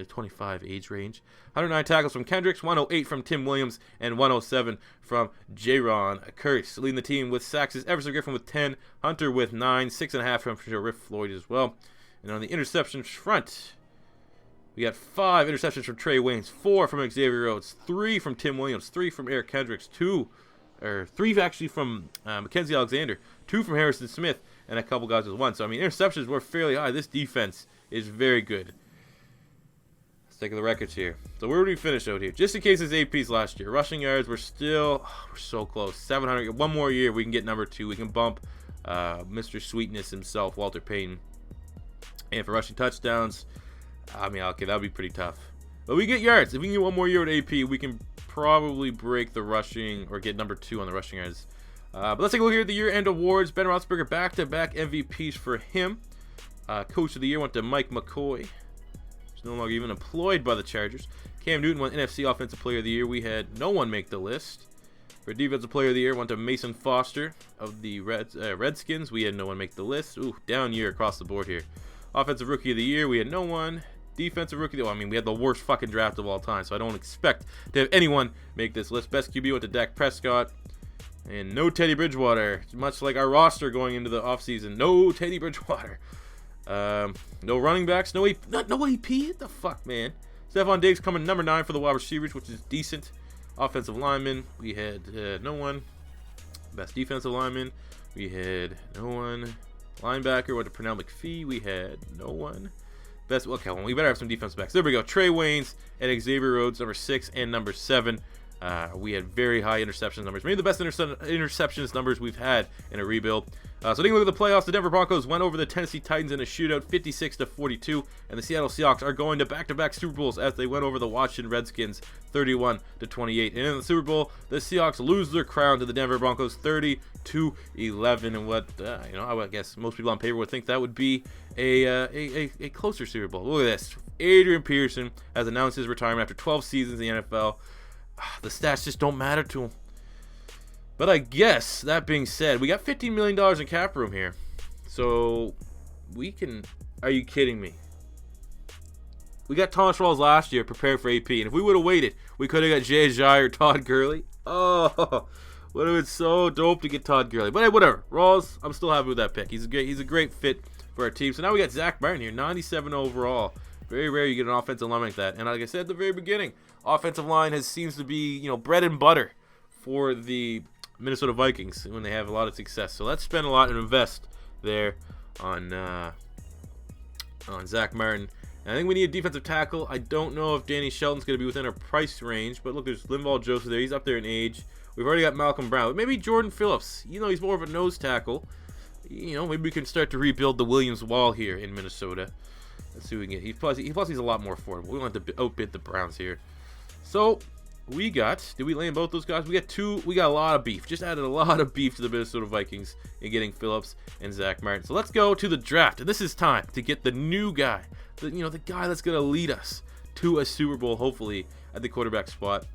25 age range. 109 tackles from Kendricks, 108 from Tim Williams, and 107 from Jaron Curse. Leading the team with sacks is Everson Griffin with 10, Hunter with 9, 6.5 from Sharif Floyd as well. And on the interceptions front, we got 5 interceptions from Trey Waynes, 4 from Xavier Rhodes, 3 from Tim Williams, 3 from Eric Kendricks, 3 actually from Mackenzie Alexander, 2 from Harrison Smith, and a couple guys with 1. So, I mean, interceptions were fairly high. This defense is very good. Let's take the records here. So, where would we finish out here? Just in case it's AP's last year. Rushing yards, we're so close. 700. One more year, we can get number 2. We can bump Mr. Sweetness himself, Walter Payton. And for rushing touchdowns, I mean, okay, that would be pretty tough. But we get yards. If we can get one more year with AP, we can probably break the rushing or get number 2 on the rushing yards. But let's take a look here at the year-end awards. Ben Roethlisberger, back-to-back MVPs for him. Coach of the year went to Mike McCoy. He's no longer even employed by the Chargers. Cam Newton won NFC Offensive Player of the Year. We had no one make the list. For Defensive Player of the Year went to Mason Foster of the Redskins. We had no one make the list. Ooh, down year across the board here. Offensive Rookie of the Year, we had no one. Defensive Rookie of the Year, I mean, we had the worst fucking draft of all time, so I don't expect to have anyone make this list. Best QB went to Dak Prescott. And no Teddy Bridgewater. Much like our roster going into the offseason. No Teddy Bridgewater. No running backs. No AP. What the fuck, man? Stephon Diggs coming number 9 for the wide receivers, which is decent. Offensive lineman, we had no one. Best defensive lineman, we had no one. Linebacker went to Pernell McPhee. We had no one. Okay, well, we better have some defensive backs. There we go. Trey Waynes and Xavier Rhodes, number 6 and number 7. We had very high interception numbers. Maybe the best interceptions numbers we've had in a rebuild. So taking a look at the playoffs, the Denver Broncos went over the Tennessee Titans in a shootout, 56-42, and the Seattle Seahawks are going to back-to-back Super Bowls as they went over the Washington Redskins, 31-28. And in the Super Bowl, the Seahawks lose their crown to the Denver Broncos, 30-11. And what I guess most people on paper would think that would be a closer Super Bowl. Look at this. Adrian Peterson has announced his retirement after 12 seasons in the NFL. The stats just don't matter to him. But I guess, that being said, we got $15 million in cap room here. So, we can... Are you kidding me? We got Thomas Rawls last year prepared for AP. And if we would have waited, we could have got Jay Ajayi or Todd Gurley. Oh, would have been so dope to get Todd Gurley. But hey, whatever. Rawls, I'm still happy with that pick. He's a great fit for our team. So now we got Zach Martin here, 97 overall Very rare you get an offensive line like that. And like I said at the very beginning, offensive line seems to be, bread and butter for the Minnesota Vikings when they have a lot of success. So let's spend a lot and invest there on Zach Martin. And I think we need a defensive tackle. I don't know if Danny Shelton's going to be within our price range, but look, there's Linval Joseph there. He's up there in age. We've already got Malcolm Brown. But maybe Jordan Phillips. He's more of a nose tackle. Maybe we can start to rebuild the Williams wall here in Minnesota. Let's see what we can get. Plus he's a lot more affordable. We don't have to outbid the Browns here. So did we land both those guys? We got a lot of beef. Just added a lot of beef to the Minnesota Vikings in getting Phillips and Zach Martin. So let's go to the draft. And this is time to get the new guy. The guy that's going to lead us to a Super Bowl, hopefully, at the quarterback spot.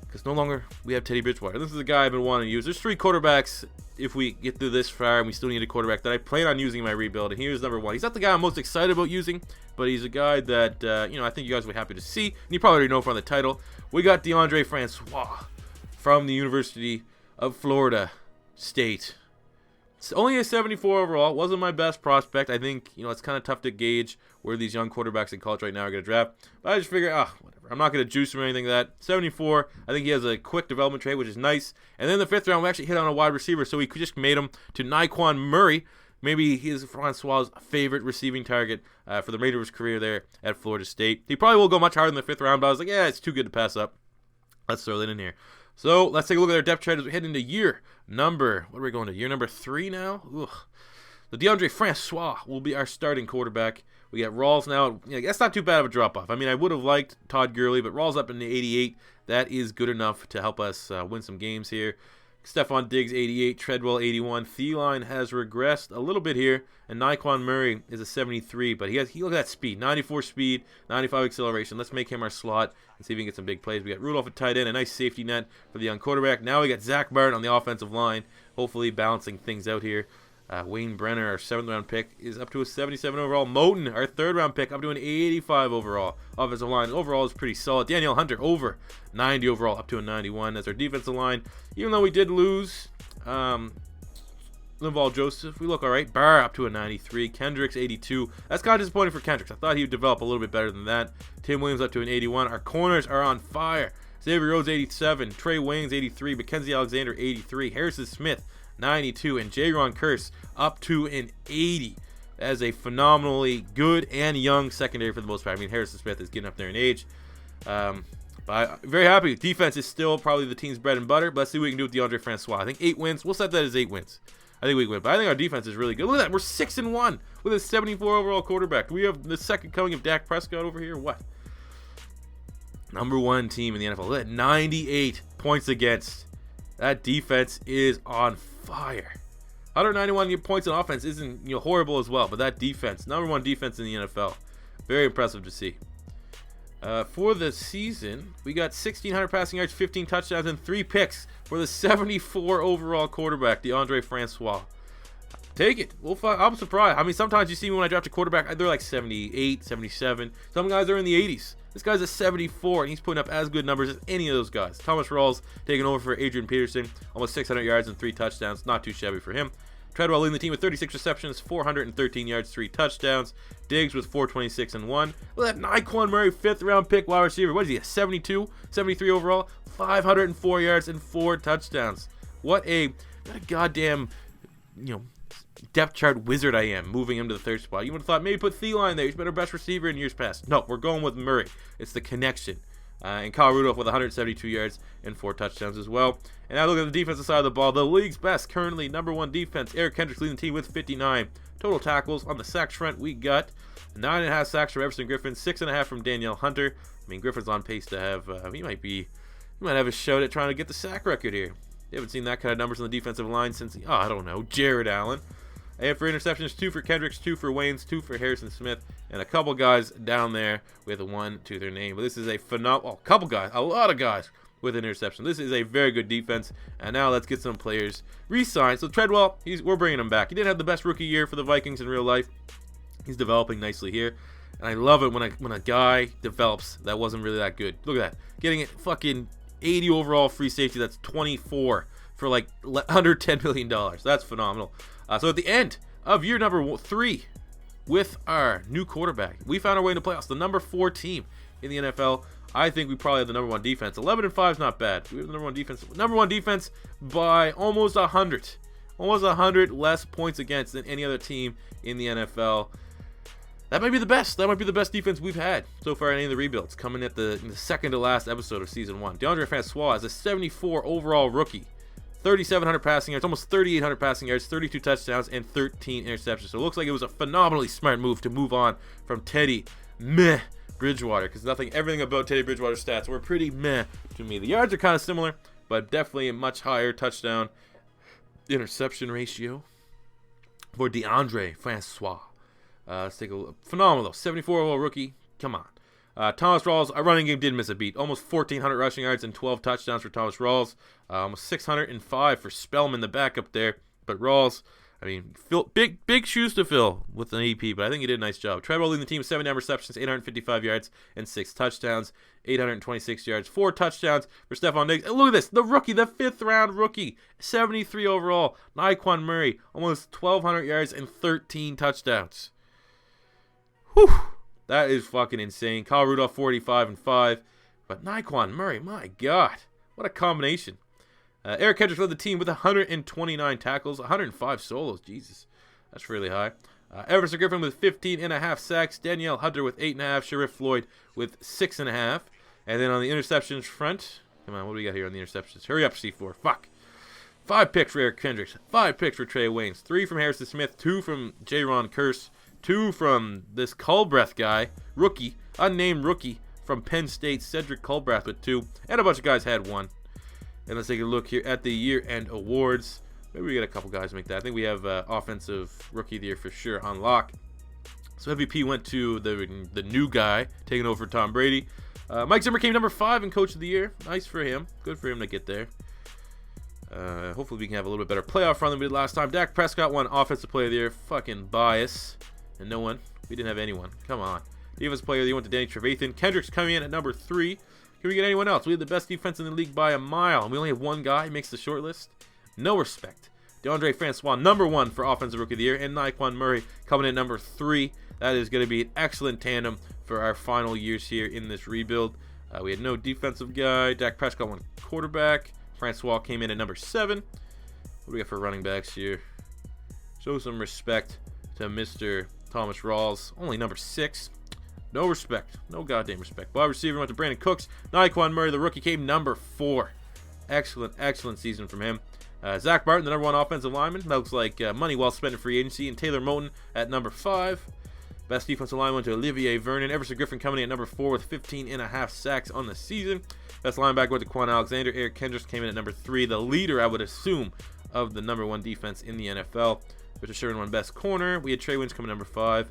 Because no longer we have Teddy Bridgewater. This is the guy I've been wanting to use. There's 3 quarterbacks if we get through this far and we still need a quarterback that I plan on using in my rebuild. And here's number 1. He's not the guy I'm most excited about using, but he's a guy that, I think you guys will be happy to see. And you probably already know from the title. We got Deondre Francois from the University of Florida State. It's only a 74 overall. Wasn't my best prospect. I think, it's kind of tough to gauge where these young quarterbacks in college right now are going to draft. But I just figured, whatever. I'm not going to juice him or anything like that. 74, I think he has a quick development trait, which is nice. And then the 5th round, we actually hit on a wide receiver, so we just made him to Nyquan Murray. Maybe he is Francois' favorite receiving target for the remainder of his career there at Florida State. He probably will go much higher than the 5th round, but I was like, yeah, it's too good to pass up. Let's throw that in here. So let's take a look at our depth chart as we head into year number 3 now? Ugh. The Deondre Francois will be our starting quarterback. We got Rawls now. That's not too bad of a drop-off. I mean, I would have liked Todd Gurley, but Rawls up in the 88. That is good enough to help us win some games here. Stephon Diggs, 88. Treadwell, 81. Thielen has regressed a little bit here. And Nyquan Murray is a 73. But look at that speed. 94 speed, 95 acceleration. Let's make him our slot and see if we can get some big plays. We got Rudolph at tight end, a nice safety net for the young quarterback. Now we got Zach Martin on the offensive line, hopefully balancing things out here. Wayne Brenner, our 7th round pick, is up to a 77 overall. Moton, our 3rd round pick, up to an 85 overall. Offensive line overall is pretty solid. Danielle Hunter, over 90 overall, up to a 91. That's our defensive line. Even though we did lose Linval Joseph, we look all right. Barr up to a 93. Kendricks, 82. That's kind of disappointing for Kendricks. I thought he would develop a little bit better than that. Tim Williams up to an 81. Our corners are on fire. Xavier Rhodes, 87. Trey Waynes, 83. Mackenzie Alexander, 83. Harrison Smith, 92, and Jaron Kearse up to an 80. That is a phenomenally good and young secondary for the most part. I mean, Harrison Smith is getting up there in age. But I'm very happy. Defense is still probably the team's bread and butter. But let's see what we can do with DeAndre Francois. I think 8 wins. We'll set that as 8 wins. I think we can win. But I think our defense is really good. Look at that. We're 6-1 with a 74 overall quarterback. Do we have the second coming of Dak Prescott over here? What? Number 1 team in the NFL. Look at 98 points against. That defense is on fire. 191 points on offense isn't horrible as well, but that defense, number 1 defense in the NFL, very impressive to see. For the season, we got 1,600 passing yards, 15 touchdowns, and 3 picks for the 74 overall quarterback, DeAndre Francois. Take it. I'm surprised. I mean, sometimes you see me when I draft a quarterback, they're like 78, 77. Some guys are in the 80s. This guy's a 74, and he's putting up as good numbers as any of those guys. Thomas Rawls taking over for Adrian Peterson, almost 600 yards and 3 touchdowns. Not too shabby for him. Treadwell leading the team with 36 receptions, 413 yards, 3 touchdowns. Diggs with 426 and 1. Look at that Nyquan Murray, 5th round pick wide receiver. What is he, a 72, 73 overall? 504 yards and 4 touchdowns. What a goddamn, depth chart wizard I am, moving him to the 3rd spot. You would have thought maybe put Thielen there. He's been our best receiver in years past. No, we're going with Murray. It's the connection. And Kyle Rudolph with 172 yards and 4 touchdowns as well. And now look at the defensive side of the ball. The league's best, currently number 1 defense. Eric Kendricks leading the team with 59 total tackles. On the sacks front, we got 9.5 sacks from Everson Griffin, 6.5 from Danielle Hunter. I mean, Griffin's on pace to have, he might have a shot at trying to get the sack record here. You haven't seen that kind of numbers on the defensive line since, I don't know, Jared Allen. And for interceptions, 2 for Kendricks, 2 for Waynes, 2 for Harrison Smith, and a couple guys down there with a 1 to their name. But this is a phenomenal, a lot of guys with an interception. This is a very good defense. And now let's get some players re-signed. So Treadwell, we're bringing him back. He didn't have the best rookie year for the Vikings in real life. He's developing nicely here. And I love it when a guy develops that wasn't really that good. Look at that. Getting it fucking 80 overall free safety. That's 24 for like under $10 million. That's phenomenal. So at the end of year number 3, with our new quarterback. We found our way into playoffs. The number 4 team in the NFL. I think we probably have the number 1 defense. 11-5 is not bad. We have the number 1 defense. Number 1 defense by almost 100. Almost 100 less points against than any other team in the NFL. That might be the best. That might be the best defense we've had so far in any of the rebuilds. Coming at the second to last episode of Season 1. Deondre Francois is a 74 overall rookie. 3,700 passing yards, almost 3,800 passing yards, 32 touchdowns, and 13 interceptions. So it looks like it was a phenomenally smart move to move on from Teddy Bridgewater, because everything about Teddy Bridgewater's stats were pretty meh to me. The yards are kind of similar, but definitely a much higher touchdown interception ratio for Deondre Francois. Let's take a look. Phenomenal, though. 74 overall rookie. Come on. Thomas Rawls, our running game did miss a beat. Almost 1,400 rushing yards and 12 touchdowns for Thomas Rawls. Almost 605 for Spellman, the backup there. But Rawls, I mean, big shoes to fill with an AP, but I think he did a nice job. Treadwell leading the team with 79 receptions, 855 yards, and 6 touchdowns. 826 yards, 4 touchdowns for Stephon Diggs. And look at this, the rookie, the 5th-round rookie, 73 overall. Nyquan Murray, almost 1,200 yards and 13 touchdowns. Whew, that is fucking insane. Kyle Rudolph, 45-5. But Nyquan Murray, my God, what a combination. Eric Kendricks led the team with 129 tackles, 105 solos. Jesus, that's really high. Everson Griffin with 15.5 sacks. Danielle Hunter with 8.5. Sharif Floyd with 6.5. And then on the interceptions front, come on, what do we got here on the interceptions? Hurry up, C4. Fuck. 5 picks for Eric Kendricks. 5 picks for Trey Waynes. 3 from Harrison Smith. 2 from J-Ron Curse. 2 from this Culbreath guy, rookie, unnamed rookie from Penn State, Cedric Culbreath with 2. And a bunch of guys had 1. And let's take a look here at the year-end awards. Maybe we get a couple guys make that. I think we have Offensive Rookie of the Year for sure on lock. So MVP went to the new guy, taking over for Tom Brady. Mike Zimmer came number 5 in Coach of the Year. Nice for him. Good for him to get there. Hopefully we can have a little bit better playoff run than we did last time. Dak Prescott won Offensive Player of the Year. Fucking bias. And no one. We didn't have anyone. Come on. Defensive Player of the Year went to Danny Trevathan. Kendricks coming in at number 3. Can we get anyone else? We have the best defense in the league by a mile, and we only have one guy who makes the short list. No respect. Deondre Francois, number 1 for Offensive Rookie of the Year, and Nyquan Murray coming in at number 3. That is going to be an excellent tandem for our final years here in this rebuild. We had no defensive guy. Dak Prescott won quarterback. Francois came in at number 7. What do we got for running backs here? Show some respect to Mr. Thomas Rawls, only number 6. No respect. No goddamn respect. Wide receiver went to Brandon Cooks. Nyquan Murray, the rookie, came number 4. Excellent season from him. Zach Martin, the number 1 offensive lineman. That looks like money well spent in free agency. And Taylor Moton at number 5. Best defensive lineman went to Olivier Vernon. Everson Griffin coming in at number 4 with 15.5 sacks on the season. Best linebacker went to Quan Alexander. Eric Kendricks came in at number 3. The leader, I would assume, of the number 1 defense in the NFL. Richard Sherman won best corner. We had Trey Waynes coming number 5.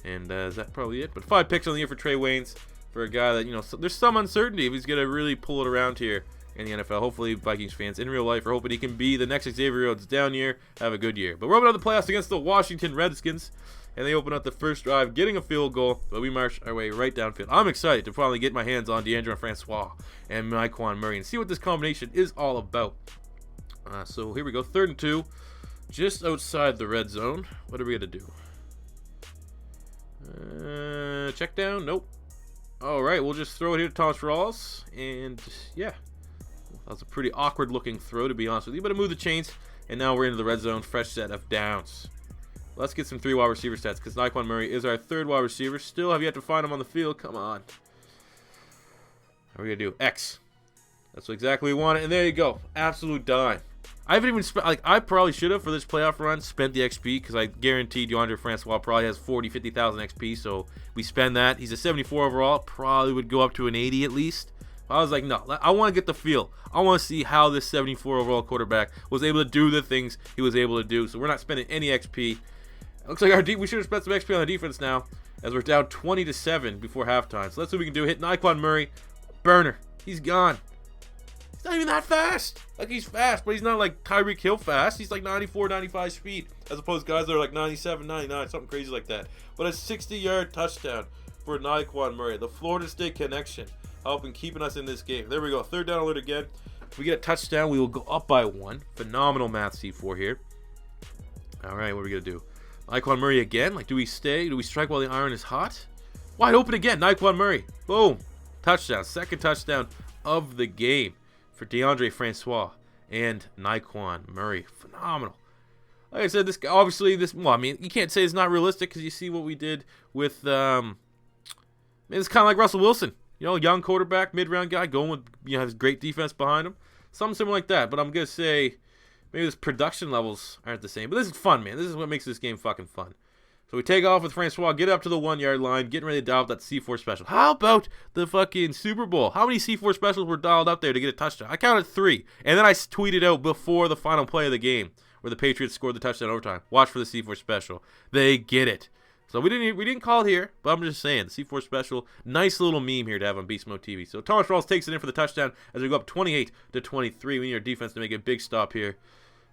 And is that probably it? But 5 picks on the year for Trey Waynes, for a guy that, there's some uncertainty if he's going to really pull it around here in the NFL. Hopefully, Vikings fans in real life are hoping he can be the next Xavier Rhodes down year, have a good year. But we're opening up the playoffs against the Washington Redskins, and they open up the first drive, getting a field goal, but we march our way right downfield. I'm excited to finally get my hands on Deondre Francois and Nyquan Murray and see what this combination is all about. So here we go, 3rd and 2, just outside the red zone. What are we going to do? Check down. Nope. All right, we'll just throw it here to Thomas Rawls, and yeah, that was a pretty awkward looking throw, to be honest with you, but it moved the chains, and now we're into the red zone, fresh set of downs. Let's get some 3 wide receiver stats, because Nyquan Murray is our 3rd wide receiver. Still have yet to find him on the field. Come on. What are we gonna do? X. That's exactly what we wanted, and there you go. Absolute dime. I haven't even spent, I probably should have for this playoff run spent the XP, because I guarantee Deondre Francois probably has 40, 50,000 XP, so we spend that. He's a 74 overall, probably would go up to an 80 at least. I was like, no, I want to get the feel. I want to see how this 74 overall quarterback was able to do the things he was able to do, so we're not spending any XP. It looks like we should have spent some XP on the defense now, as we're down 20-7 before halftime. So let's see what we can do. Hit Nyquan Murray. Burner. He's gone. Not even that fast. Like, he's fast, but he's not like Tyreek Hill fast. He's like 94, 95 speed, as opposed to guys that are like 97, 99, something crazy like that. But a 60-yard touchdown for Nyquan Murray. The Florida State connection helping keeping us in this game. There we go. 3rd down alert again. If we get a touchdown, we will go up by 1. Phenomenal math, C4 here. All right, what are we going to do? Nyquan Murray again. Like, do we stay? Do we strike while the iron is hot? Wide open again. Nyquan Murray. Boom. Touchdown. Second touchdown of the game for Deondre Francois and Nyquan Murray. Phenomenal. Like I said, this obviously well, I mean, you can't say it's not realistic because you see what we did with it's kind of like Russell Wilson, young quarterback, mid-round guy, going with has great defense behind him, something similar like that. But I'm gonna say maybe his production levels aren't the same. But this is fun, man. This is what makes this game fucking fun. So we take off with Francois, get up to the 1 yard line, getting ready to dial up that C4 special. How about the fucking Super Bowl? How many C4 specials were dialed up there to get a touchdown? I counted 3, and then I tweeted out before the final play of the game where the Patriots scored the touchdown overtime. Watch for the C4 special. They get it. So we didn't call it here, but I'm just saying, the C4 special, nice little meme here to have on Beast Mode TV. So Thomas Rawls takes it in for the touchdown as we go up 28-23. We need our defense to make a big stop here.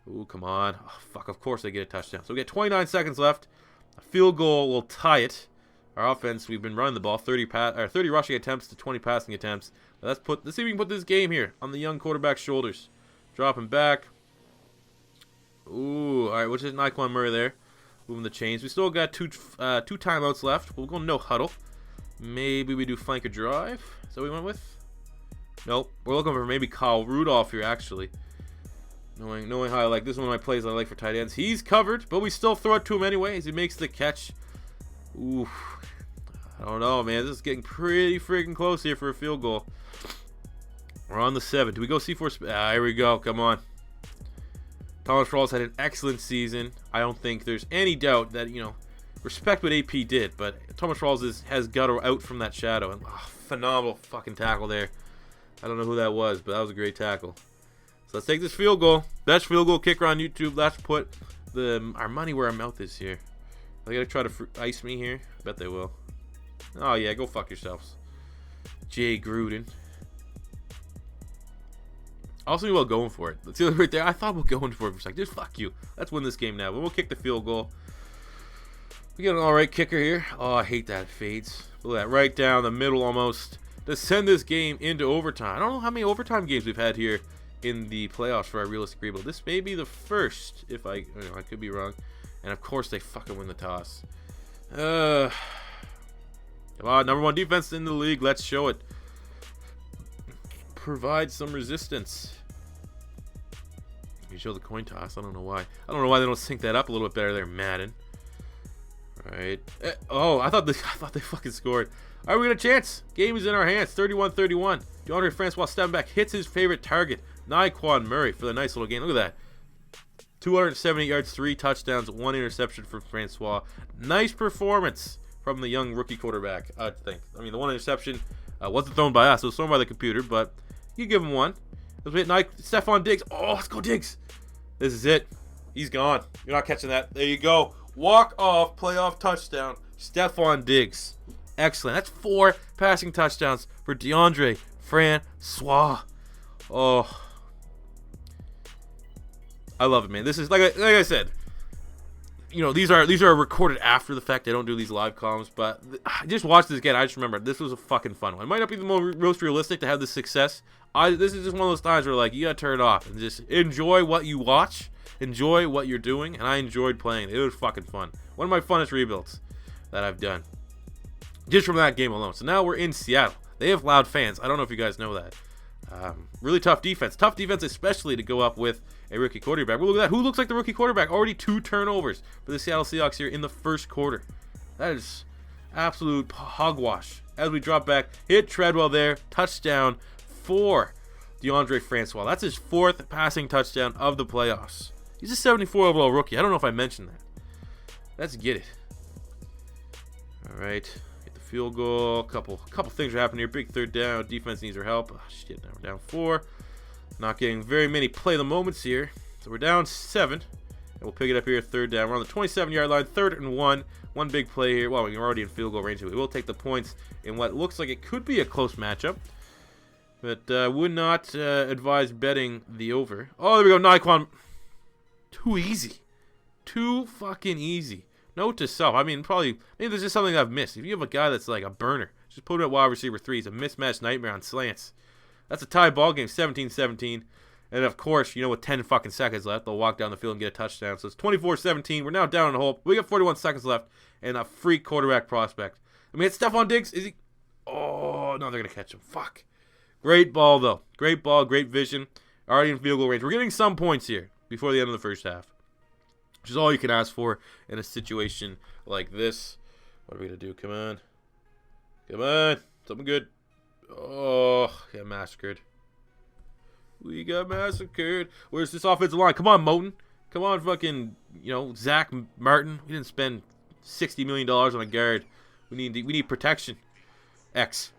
Ooh, come on. Oh, fuck, of course they get a touchdown. So we get 29 seconds left. A field goal will tie it. Our offense, we've been running the ball, 30 rushing attempts to 20 passing attempts. Let's see if we can put this game here on the young quarterback's shoulders. Dropping back. Ooh, all right, which is Nyquan Murray there. Moving the chains. We still got two timeouts left. We'll go no huddle. Maybe we do flanker drive. Is that what we went with? Nope. We're looking for maybe Kyle Rudolph here, actually. Knowing how I like this, one of my plays I like for tight ends. He's covered, but we still throw it to him anyway as he makes the catch. Ooh, I don't know, man. This is getting pretty freaking close here for a field goal. We're on the 7. Do we go C4? Here we go. Come on. Thomas Rawls had an excellent season. I don't think there's any doubt that, respect what AP did, but Thomas Rawls has got her out from that shadow. And phenomenal fucking tackle there. I don't know who that was, but that was a great tackle. So let's take this field goal. Best field goal kicker on YouTube. Let's put our money where our mouth is here. They gotta try to ice me here. I bet they will. Oh yeah, go fuck yourselves. Jay Gruden. Also, we will going for it. Let's see right there. I thought we'll go in for it for a second. Just fuck you. Let's win this game now. But we'll kick the field goal. We get an alright kicker here. Oh, I hate that. It fades. Look at that. Right down the middle almost. To send this game into overtime. I don't know how many overtime games we've had here in the playoffs for our realistic rebuild. This may be the first, if I could be wrong. And of course they fucking win the toss. Come on, number 1 defense in the league. Let's show it. Provide some resistance. You show the coin toss. I don't know why. I don't know why they don't sync that up a little bit better there, Madden. All right. Oh, I thought they fucking scored. All right, we got a chance. Game is in our hands. 31-31. Deondre Francois stepping back, hits his favorite target, Nyquan Murray, for the nice little game. Look at that. 270 yards, 3 touchdowns, 1 interception for Francois. Nice performance from the young rookie quarterback, I think. I mean, the 1 interception wasn't thrown by us. It was thrown by the computer, but you give him 1. Let's hit Stephon Diggs. Oh, let's go Diggs. This is it. He's gone. You're not catching that. There you go. Walk-off, playoff touchdown. Stephon Diggs. Excellent. That's 4 passing touchdowns for Deondre Francois. Oh, I love it, man. This is like I said. These are recorded after the fact. I don't do these live columns, but just watch this again. I just remember this was a fucking fun one. It might not be the most realistic to have this success. This is just one of those times where you gotta turn it off and just enjoy what you watch, enjoy what you're doing, and I enjoyed playing. It was fucking fun. One of my funnest rebuilds that I've done, just from that game alone. So now we're in Seattle. They have loud fans. I don't know if you guys know that. Really tough defense. Tough defense, especially to go up with a rookie quarterback. Well, look at that. Who looks like the rookie quarterback? Already 2 turnovers for the Seattle Seahawks here in the first quarter. That is absolute hogwash. As we drop back, hit Treadwell there. Touchdown for Deondre Francois. That's his 4th passing touchdown of the playoffs. He's a 74 overall rookie. I don't know if I mentioned that. Let's get it. All right. Field goal. Couple things are happening here. Big 3rd down. Defense needs our help. Oh, shit, now we're down 4. Not getting very many play the moments here. So we're down 7. And we'll pick it up here. 3rd down. We're on the 27-yard line. 3rd and 1. One big play here. Well, we're already in field goal range. We will take the points in what looks like it could be a close matchup. But would not advise betting the over. Oh, there we go. Nyquan. Too easy. Too fucking easy. Note to self. I mean, maybe there's just something I've missed. If you have a guy that's like a burner, just put him at wide receiver 3. He's a mismatched nightmare on slants. That's a tie ball game, 17-17. And, of course, with 10 fucking seconds left, they'll walk down the field and get a touchdown. So it's 24-17. We're now down in the hole. We got 41 seconds left and a free quarterback prospect. I mean, it's Stephon Diggs. Is he? Oh, no, they're going to catch him. Fuck. Great ball, though. Great ball, great vision. Already in field goal range. We're getting some points here before the end of the first half, which is all you can ask for in a situation like this. What are we going to do? Come on. Come on. Something good. Oh, yeah, massacred. We got massacred. Where's this offensive line? Come on, Moten. Come on, fucking, Zach Martin. We didn't spend $60 million on a guard. We need protection. X.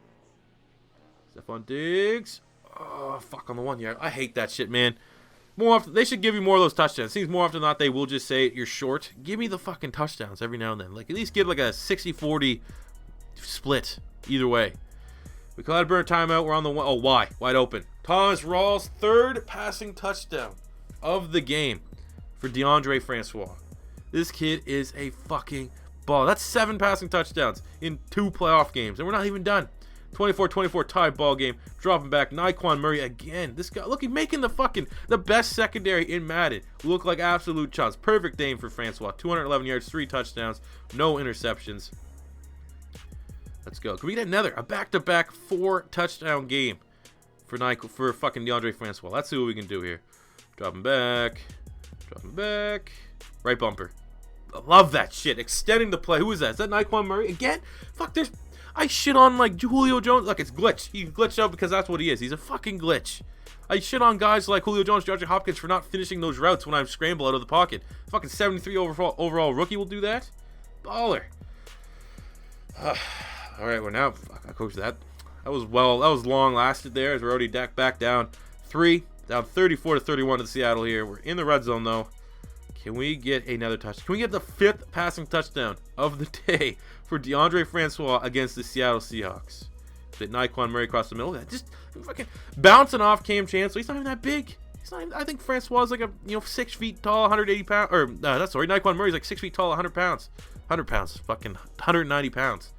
Stephon Diggs. Oh, fuck on the 1 yard. I hate that shit, man. More often, they should give you more of those touchdowns. Seems more often than not they will just say you're short. Give me the fucking touchdowns every now and then. Like, at least give like a 60-40 split either way. We call it a burn timeout. We're on the one. Oh, wide open. Thomas Rawls, third passing touchdown of the game for Deondre Francois. This kid is a fucking ball. That's 7 passing touchdowns in 2 playoff games, and we're not even done. 24-24 tie ball game. Dropping back. Naquan Murray again. This guy, look, he's making the best secondary in Madden look like absolute chumps. Perfect game for Francois. 211 yards, 3 touchdowns, no interceptions. Let's go. Can we get a back-to-back 4 touchdown game for fucking Deondre Francois? Let's see what we can do here. Dropping back. Right bumper. I love that shit. Extending the play. Who is that? Is that Naquan Murray again? Fuck, I shit on like Julio Jones. Look, it's glitch. He glitched out because that's what he is. He's a fucking glitch. I shit on guys like Julio Jones, DeAndre Hopkins for not finishing those routes when I scramble out of the pocket. Fucking 73 overall rookie will do that. Baller. All right, we're now. Fuck, I coached that. That was long lasted there as we're already back down 3, down 34-31 to Seattle here. We're in the red zone though. Can we get another touchdown? Can we get the 5th passing touchdown of the day for Deondre Francois against the Seattle Seahawks? That Naquan Murray across the middle. Just fucking bouncing off Cam Chancellor. He's not even that big. I think Francois is like 6 feet tall, 180 pounds. Or Naquan Murray's like 6 feet tall, 100 pounds. 100 pounds. Fucking 190 pounds.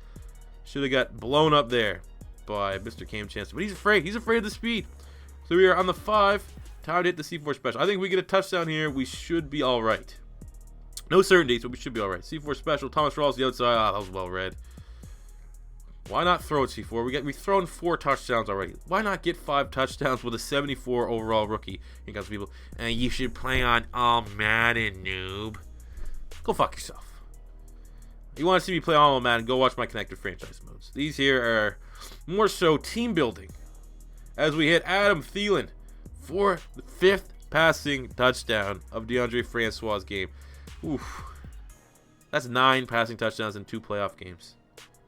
Should have got blown up there by Mr. Cam Chancellor. But he's afraid. He's afraid of the speed. So we are on the 5. Time to hit the C4 special. I think we get a touchdown here. We should be all right. No certainty, but we should be all right. C4 special. Thomas Rawls the outside. That was well read. Why not throw it C4? We've thrown 4 touchdowns already. Why not get 5 touchdowns with a 74 overall rookie? Here comes people. And you should play on all Madden, noob. Go fuck yourself. You want to see me play all Madden? Go watch my connected franchise modes. These here are more so team building. As we hit Adam Thielen for the 5th passing touchdown of Deondre Francois' game. Oof. That's 9 passing touchdowns in 2 playoff games.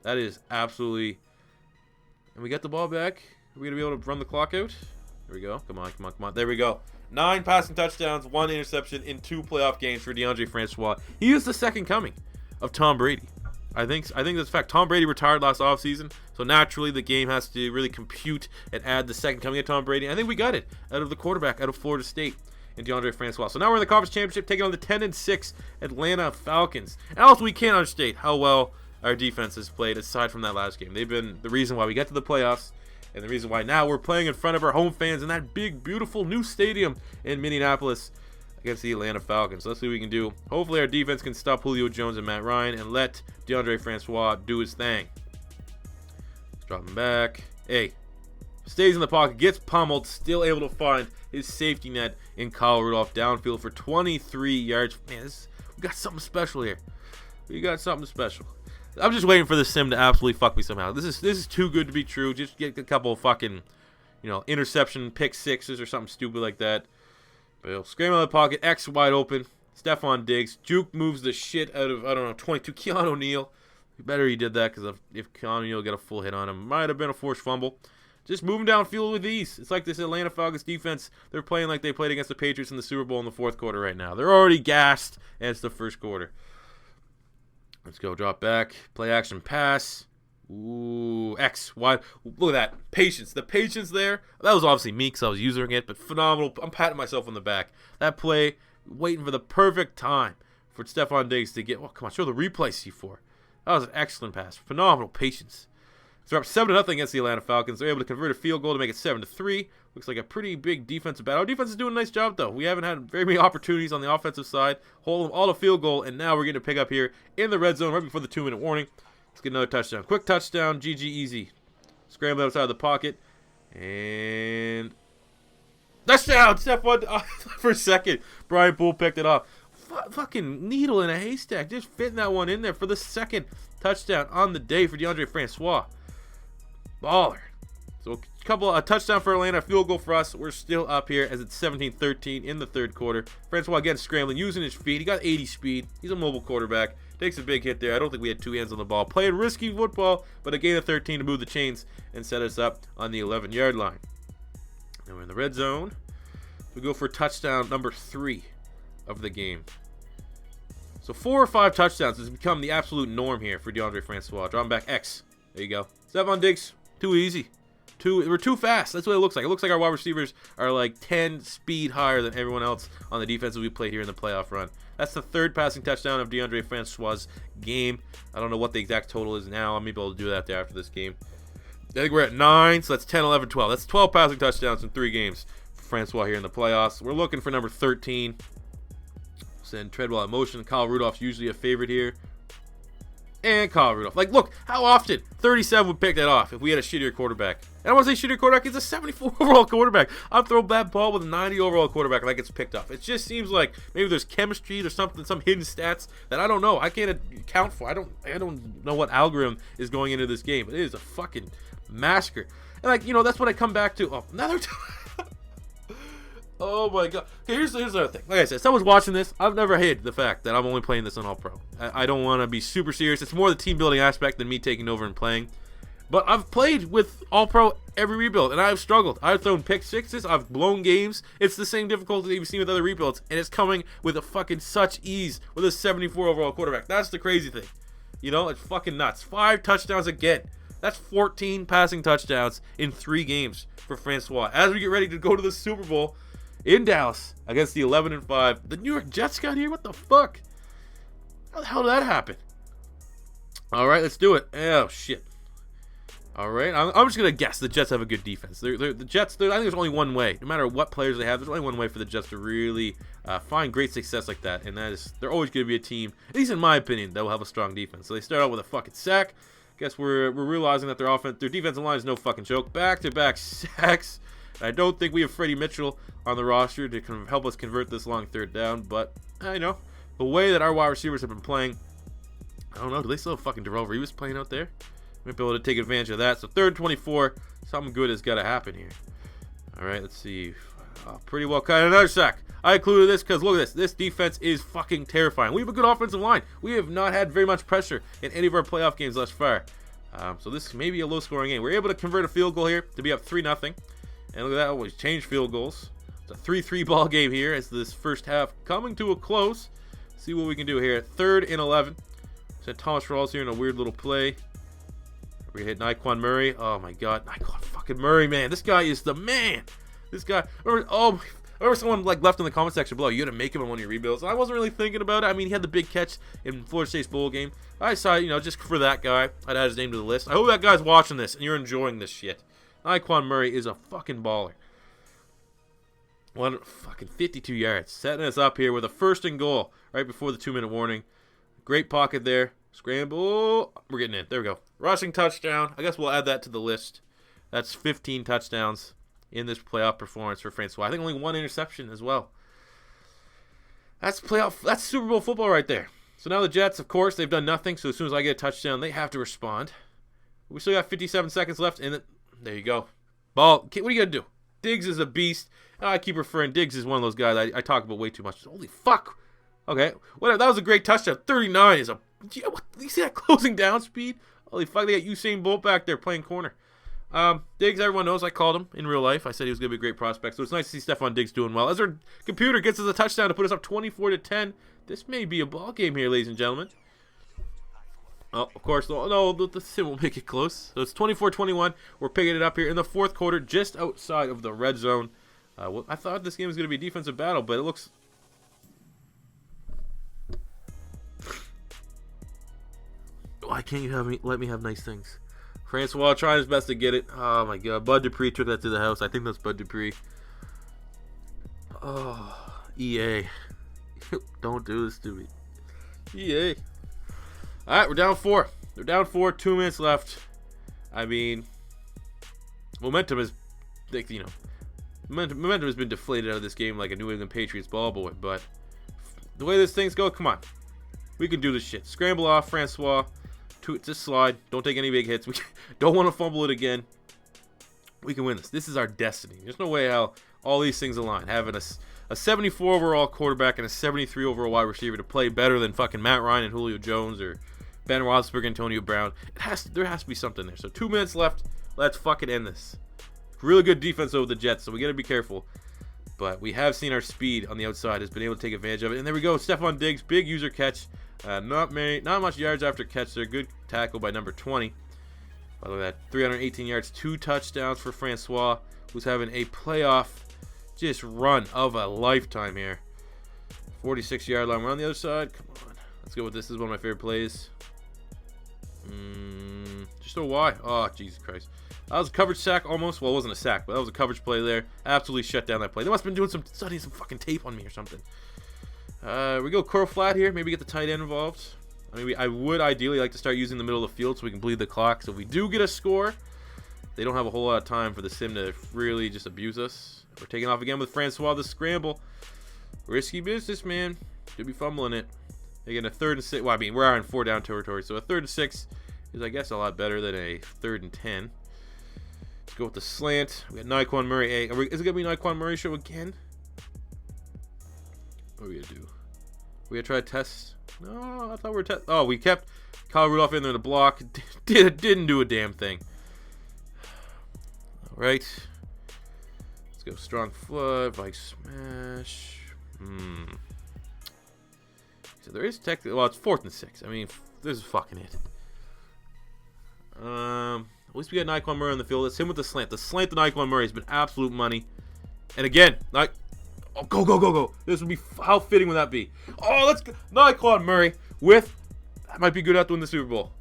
That is absolutely... And we get the ball back. Are we going to be able to run the clock out? Here we go. Come on. There we go. 9 passing touchdowns, 1 interception in 2 playoff games for Deondre Francois. He is the second coming of Tom Brady. I think that's a fact. Tom Brady retired last offseason, so naturally the game has to really compute and add the second coming of Tom Brady. I think we got it out of the quarterback out of Florida State in Deondre Francois. So now we're in the conference championship, taking on the 10-6 Atlanta Falcons. And also, we can't understate how well our defense has played aside from that last game. They've been the reason why we get to the playoffs and the reason why now we're playing in front of our home fans in that big, beautiful new stadium in Minneapolis against the Atlanta Falcons. So let's see what we can do. Hopefully our defense can stop Julio Jones and Matt Ryan and let Deondre Francois do his thing. Let's drop him back. Hey, stays in the pocket, gets pummeled, still able to find his safety net in Kyle Rudolph downfield for 23 yards. Man, we got something special here. We got something special. I'm just waiting for the sim to absolutely fuck me somehow. This is too good to be true. Just get a couple of fucking, interception pick sixes or something stupid like that. But he'll scramble out of the pocket. X wide open. Stephon Diggs. Juke moves the shit out of, 22. Keanu O'Neal. Better he did that because if Keanu O'Neal got a full hit on him, might have been a forced fumble. Just moving downfield with ease. It's like this Atlanta Falcons defense. They're playing like they played against the Patriots in the Super Bowl in the 4th quarter right now. They're already gassed, and it's the 1st quarter. Let's go. Drop back. Play action pass. Ooh, X, Y. Look at that. Patience. The patience there. That was obviously me because I was using it, but phenomenal. I'm patting myself on the back. That play, waiting for the perfect time for Stephon Diggs to get. Well, come on. Show the replay, C4. That was an excellent pass. Phenomenal patience. So we're up 7-0 against the Atlanta Falcons. They're able to convert a field goal to make it 7-3. Looks like a pretty big defensive battle. Our defense is doing a nice job, though. We haven't had very many opportunities on the offensive side. Hold them all a field goal, and now we're getting to pick up here in the red zone right before the 2-minute warning. Let's get another touchdown. Quick touchdown, GG easy. Scramble outside of the pocket. And touchdown! Stephon, for a second, Brian Poole picked it off. Fucking needle in a haystack. Just fitting that one in there for the second touchdown on the day for Deondre Francois. Baller. So a touchdown for Atlanta, a field goal for us. We're still up here as it's 17-13 in the third quarter. Francois again scrambling, using his feet. He got 80 speed. He's a mobile quarterback. Takes a big hit there. I don't think we had two hands on the ball. Playing risky football, but a gain of 13 to move the chains and set us up on the 11-yard line. Now we're in the red zone. We go for touchdown number 3 of the game. So 4 or 5 touchdowns has become the absolute norm here for Deondre Francois. Drawing back X. There you go. Stephon Diggs, too easy. We're too fast. That's what it looks like. It looks like our wide receivers are like 10 speed higher than everyone else on the defense that we played here in the playoff run. That's the 3rd passing touchdown of Deondre Francois' game. I don't know what the exact total is now. I may be able to do that there after this game. I think we're at 9, so that's 10, 11, 12. That's 12 passing touchdowns in 3 games for Francois here in the playoffs. We're looking for number 13. Send Treadwell at motion. Kyle Rudolph's usually a favorite here. And Kyle Rudolph. Like, look, how often 37 would pick that off if we had a shittier quarterback. And I want to say shittier quarterback. He's a 74 overall quarterback. I'm throwing that ball with a 90 overall quarterback and that gets picked off. It just seems like maybe there's chemistry or something, some hidden stats that I don't know. I can't account for. I don't know what algorithm is going into this game. It is a fucking massacre. And like, that's what I come back to. Oh, another time. Oh my god. Okay, here's the other thing. Like I said, someone's watching this. I've never hated the fact that I'm only playing this on All-Pro. I don't want to be super serious. It's more the team building aspect than me taking over and playing. But I've played with All-Pro every rebuild, and I've struggled. I've thrown pick sixes. I've blown games. It's the same difficulty that you've seen with other rebuilds, and it's coming with a fucking such ease with a 74 overall quarterback. That's the crazy thing. It's fucking nuts. 5 touchdowns again. That's 14 passing touchdowns in 3 games for Francois. As we get ready to go to the Super Bowl in Dallas against the 11-5. The New York Jets got here? What the fuck? How the hell did that happen? All right, let's do it. Oh, shit. All right, I'm just going to guess the Jets have a good defense. The Jets, I think there's only one way. No matter what players they have, there's only one way for the Jets to really find great success like that, and that is they're always going to be a team, at least in my opinion, that will have a strong defense. So they start out with a fucking sack. Guess we're realizing that their defensive line is no fucking joke. Back-to-back sacks. I don't think we have Freddie Mitchell on the roster to help us convert this long 3rd down, but the way that our wide receivers have been playing, I don't know. Do they still have fucking Darrell Reeves playing out there? Might be able to take advantage of that. So 3rd 24, something good has got to happen here. All right, let's see. Pretty well cut. Another sack. I included this because look at this. This defense is fucking terrifying. We have a good offensive line. We have not had very much pressure in any of our playoff games thus far. So this may be a low-scoring game. We're able to convert a field goal here to be up 3-0. And look at that, always change field goals. It's a 3-3 ball game here as this first half coming to a close. See what we can do here. 3rd and 11. So Thomas Rawls here in a weird little play. We hit Naquan Murray. Oh my god, Naquan fucking Murray, man. This guy is the man. This guy. Remember someone left in the comment section below. You had to make him in one of your rebuilds. I wasn't really thinking about it. I mean, he had the big catch in Florida State's bowl game. I decided, just for that guy, I'd add his name to the list. I hope that guy's watching this and you're enjoying this shit. Naquan Murray is a fucking baller. Fucking 52 yards. Setting us up here with a 1st and goal right before the 2-minute warning. Great pocket there. Scramble. We're getting in. There we go. Rushing touchdown. I guess we'll add that to the list. That's 15 touchdowns in this playoff performance for Francois. I think only 1 interception as well. That's Super Bowl football right there. So now the Jets, of course, they've done nothing. So as soon as I get a touchdown, they have to respond. We still got 57 seconds left in it. There you go. Ball. What are you going to do? Diggs is a beast. I keep referring. Diggs is one of those guys I talk about way too much. Holy fuck. Okay. Whatever. That was a great touchdown. 39 is a... You see that closing down speed? Holy fuck. They got Usain Bolt back there playing corner. Diggs, everyone knows I called him in real life. I said he was going to be a great prospect. So it's nice to see Stephon Diggs doing well. As our computer gets us a touchdown to put us up 24-10. This may be a ball game here, ladies and gentlemen. Oh, of course, no, the sim will make it close. So it's 24-21. We're picking it up here in the 4th quarter, just outside of the red zone. I thought this game was going to be a defensive battle, but it looks... Why can't you let me have nice things? Francois trying his best to get it. Oh, my God. Bud Dupree took that to the house. I think that's Bud Dupree. Oh, EA. Don't do this to me. EA. All right, we're down 4. They're down 4. 2 minutes left. I mean, momentum is, momentum has been deflated out of this game like a New England Patriots ball boy. But the way this thing's go, come on. We can do this shit. Scramble off, Francois. Just slide. Don't take any big hits. We don't want to fumble it again. We can win this. This is our destiny. There's no way how all these things align. Having a 74 overall quarterback and a 73 overall wide receiver to play better than fucking Matt Ryan and Julio Jones or Ben Roethlisberger, Antonio Brown. There has to be something there. So 2 minutes left. Let's fucking end this. Really good defense over the Jets, so we got to be careful. But we have seen our speed on the outside has been able to take advantage of it. And there we go. Stephon Diggs, big user catch. Not much yards after catch there. Good tackle by number 20. By the way, that 318 yards, 2 touchdowns for Francois, who's having a playoff just run of a lifetime here. 46-yard line. We're on the other side. Come on. Let's go with this. This is one of my favorite plays. Just a Y. Oh, Jesus Christ. That was a coverage sack almost. Well, it wasn't a sack, but that was a coverage play there. Absolutely shut down that play. They must have been doing studying some fucking tape on me or something. We go curl flat here. Maybe get the tight end involved. I mean, I would ideally like to start using the middle of the field so we can bleed the clock. So if we do get a score, they don't have a whole lot of time for the sim to really just abuse us. We're taking off again with Francois, the scramble. Risky business, man. Should be fumbling it. Again, a 3rd and 6. Well, I mean, we're in 4 down territory. So a 3rd and 6 is, I guess, a lot better than a 3rd and 10. Let's go with the slant. We got Nyquan Murray. Is it going to be Nyquan Murray show again? What are we going to do? We going to try to test? No, I thought we were test. Oh, we kept Kyle Rudolph in there to block. Didn't do a damn thing. All right. Let's go strong flood. Vike smash. So there is technically. Well, it's 4th and 6. I mean, this is fucking it. At least we got Nyquan Murray on the field. It's him with the slant. The slant to Nyquan Murray has been absolute money. And again, oh, go. This would be, how fitting would that be? Oh, let's go. Nyquan Murray that might be good at to win the Super Bowl.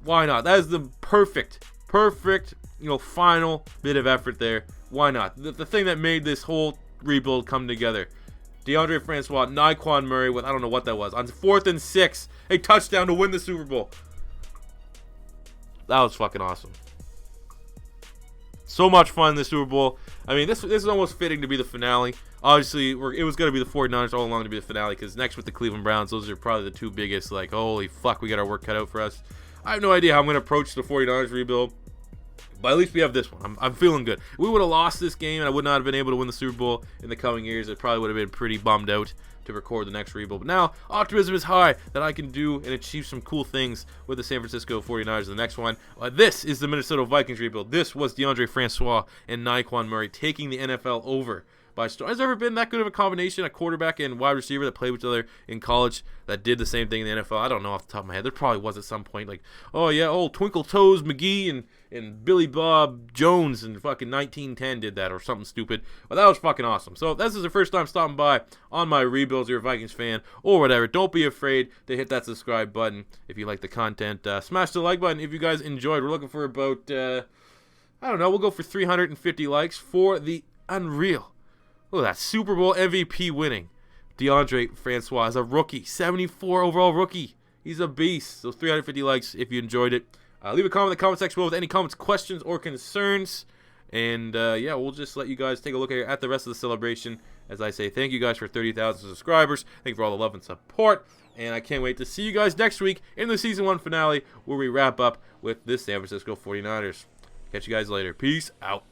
Why not? That is the perfect, final bit of effort there. Why not? The thing that made this whole rebuild come together. Deondre Francois, Nyquan Murray with, I don't know what that was. On 4th and 6, a touchdown to win the Super Bowl. That was fucking awesome. So much fun, the Super Bowl. I mean, this is almost fitting to be the finale. Obviously, it was going to be the 49ers all along to be the finale, because next with the Cleveland Browns, those are probably the 2 biggest, holy fuck, we got our work cut out for us. I have no idea how I'm going to approach the 49ers rebuild, but at least we have this one. I'm feeling good. If we would have lost this game and I would not have been able to win the Super Bowl in the coming years, I probably would have been pretty bummed out to record the next rebuild. But now, optimism is high that I can do and achieve some cool things with the San Francisco 49ers. The next one, this is the Minnesota Vikings rebuild. This was Deondre Francois and Nyquan Murray taking the NFL over by storm. Has there ever been that good of a combination, a quarterback and wide receiver that played with each other in college that did the same thing in the NFL? I don't know off the top of my head. There probably was at some point. Twinkle Toes McGee and Billy Bob Jones in fucking 1910 did that or something stupid. But that was fucking awesome. So if this is the first time stopping by on my rebuilds, you're a Vikings fan or whatever, don't be afraid to hit that subscribe button if you like the content. Smash the like button if you guys enjoyed. We're looking for about, we'll go for 350 likes for the unreal. Look at that, Super Bowl MVP winning Deondre Francois is a rookie, 74 overall rookie. He's a beast. So 350 likes if you enjoyed it. Leave a comment in the comment section below with any comments, questions, or concerns. And we'll just let you guys take a look at the rest of the celebration. As I say, thank you guys for 30,000 subscribers. Thank you for all the love and support. And I can't wait to see you guys next week in the Season 1 finale where we wrap up with the San Francisco 49ers. Catch you guys later. Peace out.